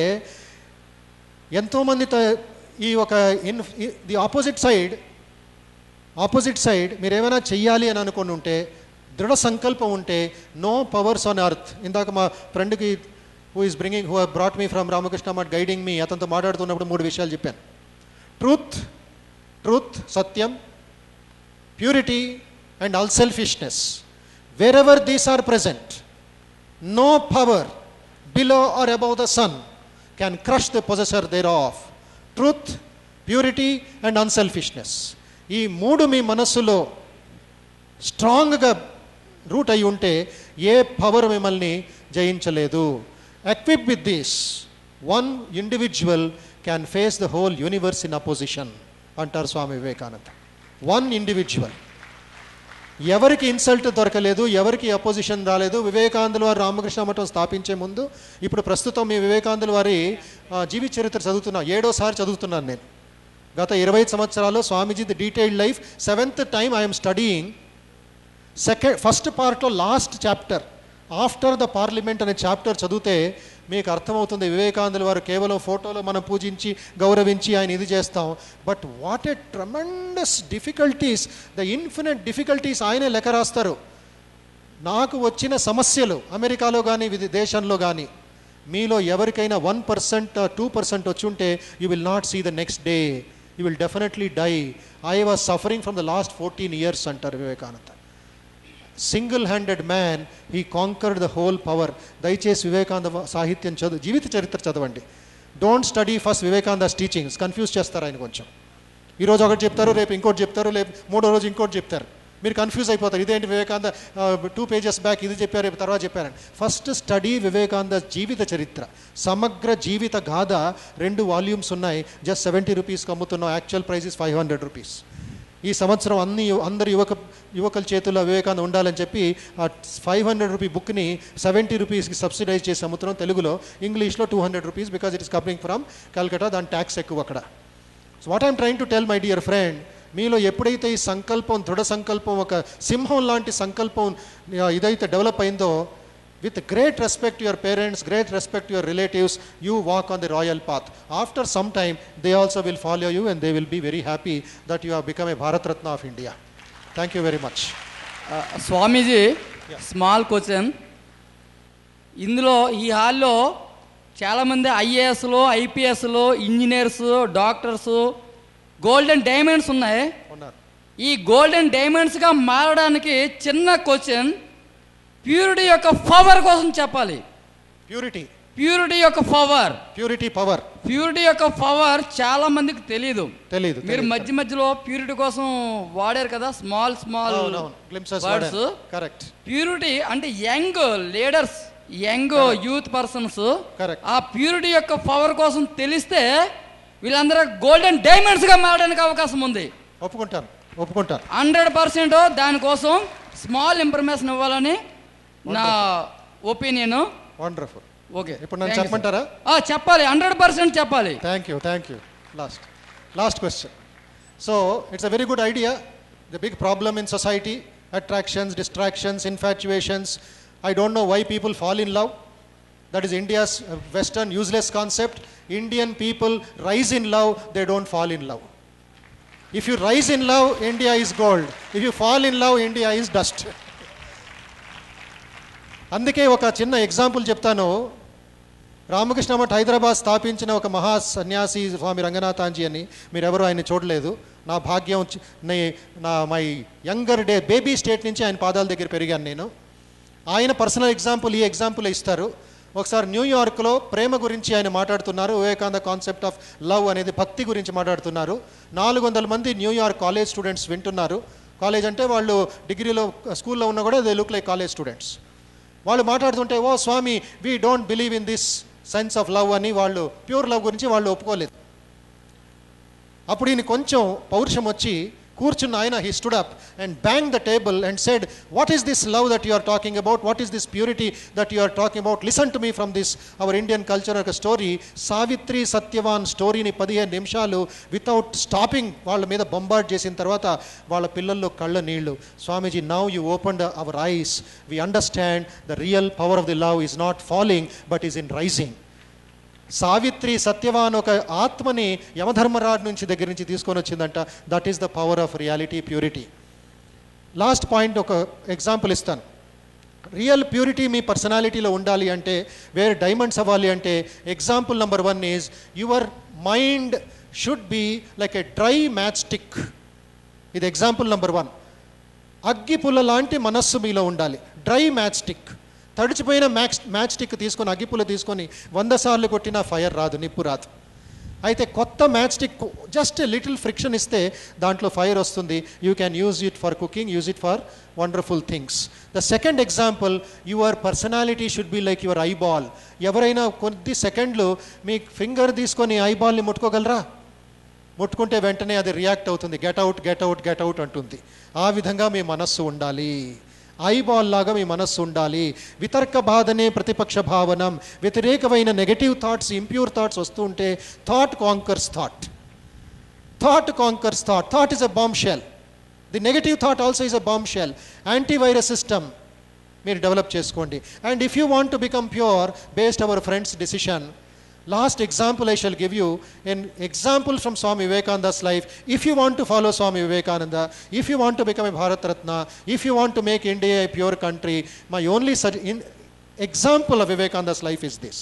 ఎంతోమంది ఈ ఒక ది ఆపోజిట్ సైడ్ మీరు ఏమైనా చెయ్యాలి అని అనుకుని ఉంటే, దృఢ సంకల్పం ఉంటే, నో పవర్స్ ఆన్ అర్త్. ఇందాక మా ఫ్రెండ్కి who brought me from Ramakrishna Math guiding me, అతనితో మాట్లాడుతున్నప్పుడు 3 విషయాలు చెప్పాను. Truth Satyam, purity and unselfishness. wherever these are present, no power below or above the sun can crush the possessor thereof. Truth, purity and unselfishness. ఈ 3 మీ మనస్సులో స్ట్రాంగ్గా route అయి ఉంటే ఏ పవర్ మిమ్మల్ని జయించలేదు. Equip with this, one individual can face the whole universe in opposition అంటారు Swami Vivekananda. One individual, ఎవరికి ఇన్సల్ట్ దొరకలేదు, ఎవరికి అపోజిషన్ రాలేదు. వివేకానందుల వారు రామకృష్ణ మఠం స్థాపించే ముందు, ఇప్పుడు ప్రస్తుతం మీ వివేకానందుల వారి జీవిత చరిత్ర చదువుతున్నా, 7వ సారి చదువుతున్నాను నేను. గత 25 సంవత్సరాలు Swamiji the detailed life, 7th time I'm studying. First పార్ట్లో last chapter, after the parliament అనే చాప్టర్ చదివితే మీకు అర్థమవుతుంది వివేకానందుల వారు కేవలం ఫోటోలో మనం పూజించి గౌరవించి ఆయన ఇది చేస్తాం. But what a tremendous difficulties, the infinite difficulties ఆయనే లెక్క రాస్తారు. నాకు వచ్చిన సమస్యలు అమెరికాలో కానీ దేశంలో కానీ, మీలో ఎవరికైనా 1% 2% వచ్చి ఉంటే you will not see the next day, you will definitely die. I was suffering from the last 14 years అంటారు Vivekananda. Single-handed man, he conquered the whole power. దయచేసి వివేకానంద సాహిత్యం జీవిత చరిత్ర చదవండి. Don't study first Vivekananda's teachings, confuse చేస్తారు ఆయన కొంచెం. ఈరోజు ఒకటి చెప్తారు, రేపు ఇంకోటి చెప్తారు, రేపు 3వ రోజు ఇంకోటి చెప్తారు, మీరు కన్ఫ్యూజ్ అయిపోతారు. ఇదేంటి వివేకానంద 2 pages బ్యాక్ ఇది చెప్పారు, రేపు తర్వాత చెప్పారని. ఫస్ట్ స్టడీ వివేకానంద జీవిత చరిత్ర, సమగ్ర జీవిత గాథ. 2 volumes ఉన్నాయి, జస్ట్ 70 rupees అమ్ముతున్నాం. Actual price is 500 rupees. ఈ సంవత్సరం అందరు యువకుల చేతుల్లో వివేకానంద ఉండాలని చెప్పి ఆ 500 rupee బుక్ని 70 rupeesకి సబ్సిడైజ్ చేసి అమ్ముతున్నాం తెలుగులో. ఇంగ్లీష్లో 200 rupees because it is coming from Calcutta, దాని ట్యాక్స్ ఎక్కువ అక్కడ. So what I'm trying to tell my dear friend, మీలో ఎప్పుడైతే ఈ సంకల్పం, దృఢ సంకల్పం, ఒక సింహం లాంటి సంకల్పం ఇదైతే డెవలప్ అయిందో, with great respect to your parents, great respect to your relatives, you walk on the royal path. After some time, they also will follow you and they will be very happy that you have become a Bharat Ratna of India. Thank you very much. Swamiji, small question. ఇందులో ఈ హాల్లో చాలామంది ఐఏఎస్లు, ఐపీఎస్లు, engineers, doctors, golden diamonds ఉన్నాయి. ఈ golden డైమండ్స్గా మారడానికి చిన్న క్వశ్చన్, ప్యూరిటీ యొక్క పవర్ కోసం చెప్పాలి. ప్యూరిటీ యొక్క పవర్ చాలా మందికి తెలియదు. మీరు మధ్యలో ప్యూరిటీ కోసం వాడారు కదా, స్మాల్ వర్డ్స్. ప్యూరిటీ అంటే young leaders, young youth persons ఆ ప్యూరిటీ యొక్క పవర్ కోసం తెలిస్తే వీళ్ళందరూ గోల్డెన్ డైమండ్స్ గా మారడానికి అవకాశం ఉంది. ఒప్పుకుంటాను 100%. దానికోసం స్మాల్ ఇన్ఫర్మేషన్ ఇవ్వాలని నా ఒపీనియన్. వండర్ఫుల్. ఓకే, ఇప్పుడు నన్ను చెప్పమంటారా? చెప్పాలి, 100% చెప్పాలి. Thank you. Last question. So it's a very good idea. The big problem in society, attractions, distractions, infatuations. I don't know why people fall in love. That is India's Western useless concept. Indian people rise in love, they don't fall in love. If you rise in love, India is gold. If you fall in love, India is dust. అందుకే ఒక చిన్న example చెప్తాను. రామకృష్ణ మఠ్ హైదరాబాద్ స్థాపించిన ఒక మహా సన్యాసి స్వామి రంగనాథాంజీ అని, మీరెవరూ ఆయన చూడలేదు. నా భాగ్యం, my younger day baby state నుంచి ఆయన పాదాల దగ్గర పెరిగాను నేను. ఆయన పర్సనల్ ఎగ్జాంపుల్ ఈ ఎగ్జాంపుల్ ఇస్తారు. ఒకసారి న్యూయార్క్లో ప్రేమ గురించి ఆయన మాట్లాడుతున్నారు. వివేకానంద కాన్సెప్ట్ ఆఫ్ లవ్ అనేది భక్తి గురించి మాట్లాడుతున్నారు. 400 మంది న్యూయార్క్ కాలేజ్ స్టూడెంట్స్ వింటున్నారు. కాలేజ్ అంటే వాళ్ళు డిగ్రీలో స్కూల్లో ఉన్నా కూడా they look like college students. వాళ్ళు మాట్లాడుతుంటే, ఓ Swami, we don't believe in this sense of love అని, వాళ్ళు ప్యూర్ లవ్ గురించి వాళ్ళు ఒప్పుకోలేదు. అప్పుడు ఈయన కొంచెం పౌరుషం వచ్చి కూర్చున్న ఆయన, he stood up and banged the table and said, what is this love that you are talking about? What is this purity that you are talking about? Listen to me from this our Indian culture ఒక story. Savitri Satyavan స్టోరీని 15 నిమిషాలు without stopping వాళ్ళ మీద bombard చేసిన తర్వాత వాళ్ళ పిల్లల్లో కళ్ళ నీళ్లు. Swamiji, now you opened our eyes, we understand the real power of the love is not falling but is in rising. Savitri Satyavan ఒక ఆత్మని యమధర్మరాజు దగ్గర నుంచి తీసుకొని వచ్చిందంట. That is the power of reality, purity. Last point ఒక ఎగ్జాంపుల్ ఇస్తాను. రియల్ ప్యూరిటీ మీ పర్సనాలిటీలో ఉండాలి అంటే, వేరే డైమండ్స్ అవ్వాలి అంటే, example number 1 is your mind should be like a dry match stick. ఇది ఎగ్జాంపుల్ నెంబర్ 1. అగ్గి పుల్ల లాంటి మనస్సు మీలో ఉండాలి. Dry match stick. తడిచిపోయిన మ్యాచ్ స్టిక్ తీసుకొని, అగ్గిపుల్ల తీసుకొని 100 సార్లు కొట్టినా ఫైర్ రాదు, నిప్పు రాదు. అయితే కొత్త match stick just little friction ఇస్తే దాంట్లో ఫైర్ వస్తుంది. You can use it for cooking, use it for wonderful things. The second example, your personality should be like your eyeball. ఎవరైనా కొద్ది సెకండ్లు మీ ఫింగర్ తీసుకొని ఐబాల్ని ముట్టుకోగలరా? ముట్టుకుంటే వెంటనే అది రియాక్ట్ అవుతుంది, get out get out get out అంటుంది. ఆ విధంగా మీ మనస్సు ఉండాలి. ఐబాల్ లాగా మీ మనస్సు ఉండాలి. వితర్క బాధనే ప్రతిపక్ష భావనం. వ్యతిరేకమైన నెగటివ్ థాట్స్, ఇంప్యూర్ థాట్స్ వస్తూ ఉంటే thought conquers thought. Thought conquers thought. Thought is a bomb shell. The negative thought also is a bomb shell. Antivirus system మీరు డెవలప్ చేసుకోండి. And if you want to become pure, based our friends decision, last example I shall give you, an example from Swami Vivekananda's life. If you want to follow Swami Vivekananda, if you want to become a Bharat Ratna, if you want to make India a pure country, my only example of Vivekananda's life is this.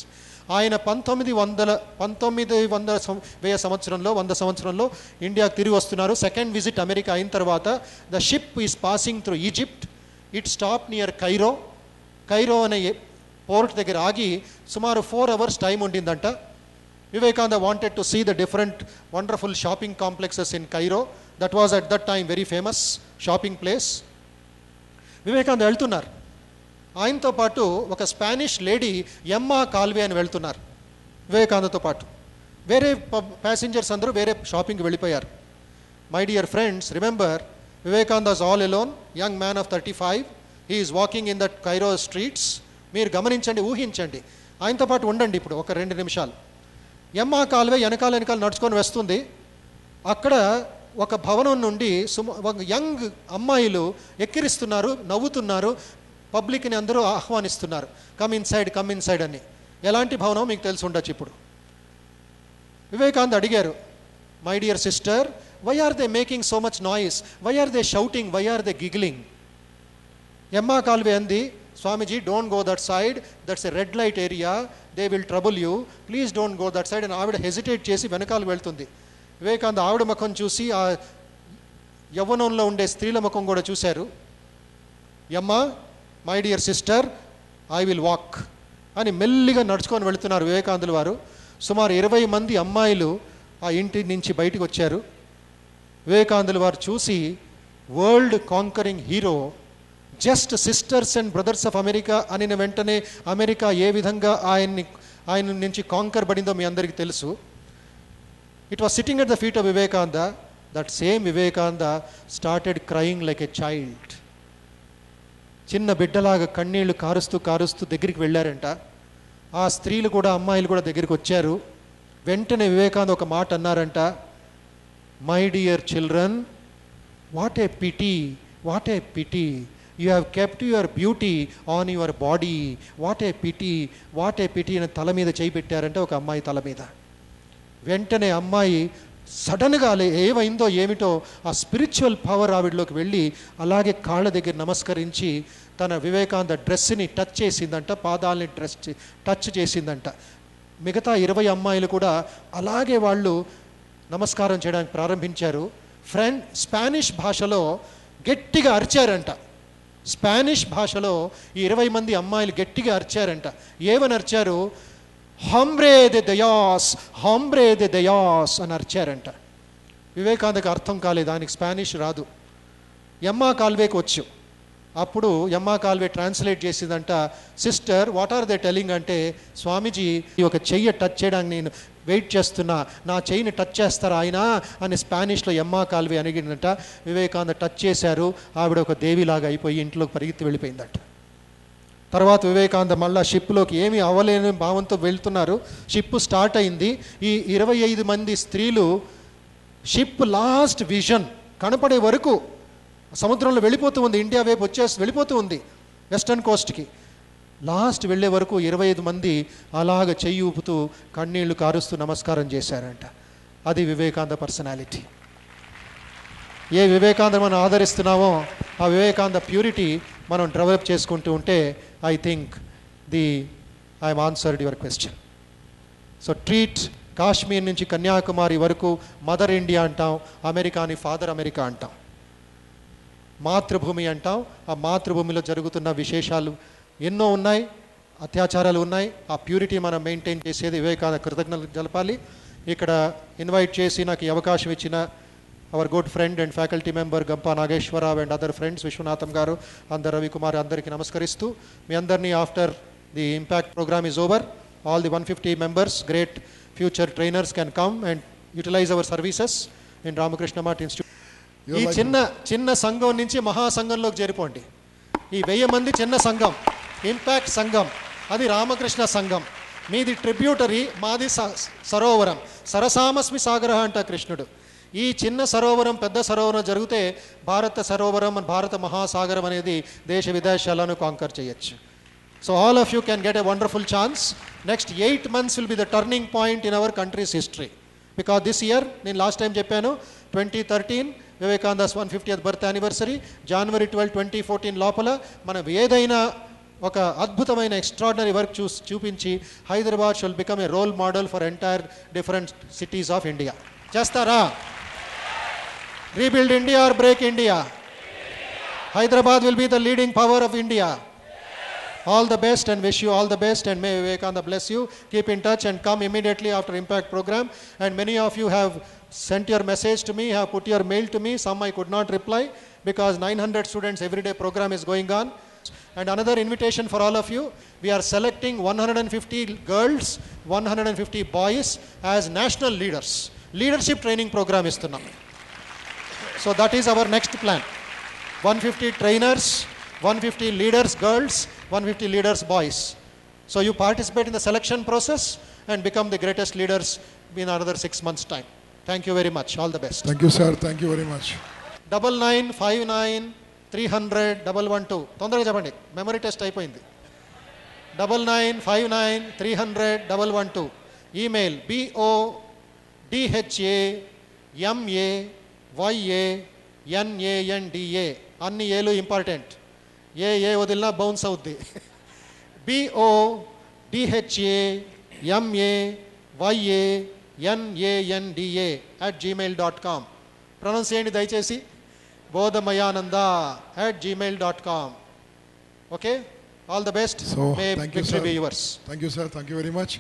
ఆయన 1900 సంవత్సరంలో ఇండియాకి తిరిగి వస్తున్నారు. Second visit America అయిన తర్వాత, the ship is passing through Egypt. It stop near Cairo అనే port దగ్గర ఆగి సుమారు 4 hours టైం ఉండిందంట. Vivekananda wanted to see the different wonderful shopping complexes in Cairo. That was at that time very famous shopping place. Vivekananda వెళ్తున్నారు. ఆయనతో పాటు ఒక Spanish lady ఎమ్మా కాల్వే అని వెళ్తున్నారు వివేకానందతో పాటు. వేరే ప్యాసింజర్స్ అందరూ వేరే షాపింగ్కి వెళ్ళిపోయారు. My dear friends, remember, Vivekananda is all alone, young man of 35. He is walking in that Cairo streets. మీరు గమనించండి, ఊహించండి, ఆయనతో పాటు ఉండండి ఇప్పుడు ఒక 2 నిమిషాలు. ఎమ్మా కాలువే వెనకాల నడుచుకొని వస్తుంది. అక్కడ ఒక భవనం నుండి ఒక యంగ్ అమ్మాయిలు ఎక్కిరిస్తున్నారు, నవ్వుతున్నారు, పబ్లిక్ని అందరూ ఆహ్వానిస్తున్నారు, కమ్ ఇన్సైడ్ అని. ఎలాంటి భవనం మీకు తెలిసి ఉండొచ్చు. ఇప్పుడు వివేకానంద అడిగారు, my dear sister, why are they making so much noise? Why are they shouting? Why are they giggling? Emma Calve అంది, Swamiji, don't go that side. That's a red light area. They will trouble you. Please don't go that side. And ఆవిడ hesitate చేసి వెనకాల వెళ్తుంది. వివేకానంద ఆవిడ ముఖం చూసి ఆ యవ్వనంలో ఉండే స్త్రీల ముఖం కూడా చూశారు. Emma, my dear sister, I will walk అని మెల్లిగా నడుచుకొని వెళుతున్నారు వివేకానందుల వారు. సుమారు 20 మంది అమ్మాయిలు ఆ ఇంటి నుంచి బయటకు వచ్చారు. వివేకానందుల వారు చూసి, world conquering hero, just sisters and brothers of America అనిన వెంటనే అమెరికా ఏ విధంగా ఆయన నుంచి కాంకర్ పడిందో మీ అందరికీ తెలుసు. It was sitting at the feet of Vivekananda. That same Vivekananda started crying like a child. చిన్న బిడ్డలాగా కన్నీళ్లు కారుస్తూ దగ్గరికి వెళ్ళారంట. ఆ స్త్రీలు కూడా, అమ్మాయిలు కూడా దగ్గరికి వచ్చారు. వెంటనే వివేకానంద ఒక మాట అన్నారంట, my dear children, what a pity, what a pity, you have kept your beauty on your body, what a pity, what a pity అని తల మీద చేయి పెట్టారంటే ఒక అమ్మాయి తల మీద. వెంటనే అమ్మాయి సడన్గా ఏమైందో ఏమిటో ఆ స్పిరిచువల్ పవర్ ఆవిడలోకి వెళ్ళి అలాగే కాళ్ళ దగ్గర నమస్కరించి తన వివేకానంద డ్రెస్ని టచ్ చేసిందంట, పాదాలని టచ్ చేసిందంట. మిగతా 20 అమ్మాయిలు కూడా అలాగే వాళ్ళు నమస్కారం చేయడానికి ప్రారంభించారు. స్పానిష్ భాషలో గట్టిగా అరిచారంట. స్పానిష్ భాషలో ఈ 20 మంది అమ్మాయిలు గట్టిగా అరిచారంట. ఏమని అరిచారు? హంబ్రే దే దయాస్, హంబ్రే దే దయాస్ అని అరిచారంట. వివేకానందకి అర్థం కాలేదు, దానికి స్పానిష్ రాదు. ఎమ్మా కాల్వేకి వచ్చు. అప్పుడు ఎమ్మా కాల్వే ట్రాన్స్లేట్ చేసిందంట, sister what are they telling అంటే, స్వామీజీ ఒక చెయ్యి టచ్ చేయడానికి నేను వెయిట్ చేస్తున్నా, నా చెయ్యిని టచ్ చేస్తారా ఆయన అని స్పానిష్లో ఎమ్మా కాల్వే అడిగిందంట. వివేకానంద టచ్ చేశారు. ఆవిడ ఒక దేవిలాగా అయిపోయి ఇంట్లోకి పరిగెత్తి వెళ్ళిపోయిందట. తర్వాత వివేకానంద మళ్ళా షిప్లోకి ఏమీ అవ్వలేని భావంతో వెళ్తున్నారు. షిప్ స్టార్ట్ అయింది. ఈ 25 మంది స్త్రీలు షిప్ లాస్ట్ విజన్ కనపడే వరకు సముద్రంలో వెళ్ళిపోతూ ఉంది, ఇండియా వైపు వెళ్ళిపోతూ ఉంది వెస్టర్న్ కోస్ట్కి. లాస్ట్ వెళ్ళే వరకు 25 మంది అలాగ చెయ్యి ఊపుతూ కన్నీళ్లు కారుస్తూ నమస్కారం చేశారంట. అది వివేకానంద పర్సనాలిటీ. ఏ వివేకానంద మనం ఆదరిస్తున్నామో ఆ వివేకానంద ప్యూరిటీ మనం డెవలప్ చేసుకుంటూ ఉంటే I think I'm answered your question. So treat Kashmir నుంచి కన్యాకుమారి వరకు మదర్ ఇండియా అంటాం, అమెరికాని ఫాదర్ అమెరికా అంటాం, మాతృభూమి అంటాం. ఆ మాతృభూమిలో జరుగుతున్న విశేషాలు ఎన్నో ఉన్నాయి, అత్యాచారాలు ఉన్నాయి. ఆ ప్యూరిటీ మనం మెయింటైన్ చేసేది వివేకానంద కృతజ్ఞతలు జలపాలి. ఇక్కడ ఇన్వైట్ చేసి నాకు ఈ అవకాశం ఇచ్చిన our good friend and faculty member Gampa Nageswararao and other friends, Viswanatham garu, అందరు రవికుమార్, అందరికీ నమస్కరిస్తూ మీ అందరినీ after the impact program is over, all the 150 members, great future trainers can come and utilize our services in Ramakrishna Math Institute. ఈ చిన్న సంఘం నుంచి మహాసంఘంలోకి చేరిపోండి. ఈ 1000 మంది చిన్న సంఘం, ఇంపాక్ట్ సంఘం, అది రామకృష్ణ సంఘం. మీది ట్రిబ్యూటరీ, మాది సరోవరం. సరసామస్మి సాగర అంట కృష్ణుడు. ఈ చిన్న సరోవరం పెద్ద సరోవరం జరిగితే భారత సరోవరం, భారత మహాసాగరం అనేది దేశ విదేశాలను కాంకర్ చేయొచ్చు. So all of you can get a wonderful chance. Next 8 months will be the turning point in our country's history. Because this year, నేను లాస్ట్ టైం చెప్పాను, 2013 Vivekananda's 150th birth anniversary, January 12, 2014 లోపల మనం ఏదైనా ఒక అద్భుతమైన ఎక్స్ట్రాడినరీ వర్క్ చూపించి Hyderabad should become a role model for entire different cities of India. చేస్తారా? Rebuild India or break India? Hyderabad will be the leading power of India. All the best and wish you all the best, and may Vivekananda bless you. Keep in touch and come immediately after impact program. And many of you have sent your message to me, have put your mail to me. Some I could not reply because 900 students everyday program is going on. And another invitation for all of you, we are selecting 150 girls, 150 boys as national leaders. Leadership training program istunnam. So that is our next plan. 150 trainers, 150 leaders girls, 150 leaders boys. So you participate in the selection process and become the greatest leaders in another 6 months time. Thank you very much. All the best. Thank you, sir. Thank you very much. 9959300112. తొందరగా చెప్పండి, memory test అయిపోయింది. 9959300112. Email BODHAMAYANANDA. అన్ని ఏలు important. ఏ వదిలినా bounce అవుద్ది. BODHAMAYANANDA@gmail.com. Pronounce చేయండి దయచేసి. bodhamayananda@gmail.com. Okay? All the best. So, May thank you, victory sir. be yours. Thank you, sir. Thank you very much.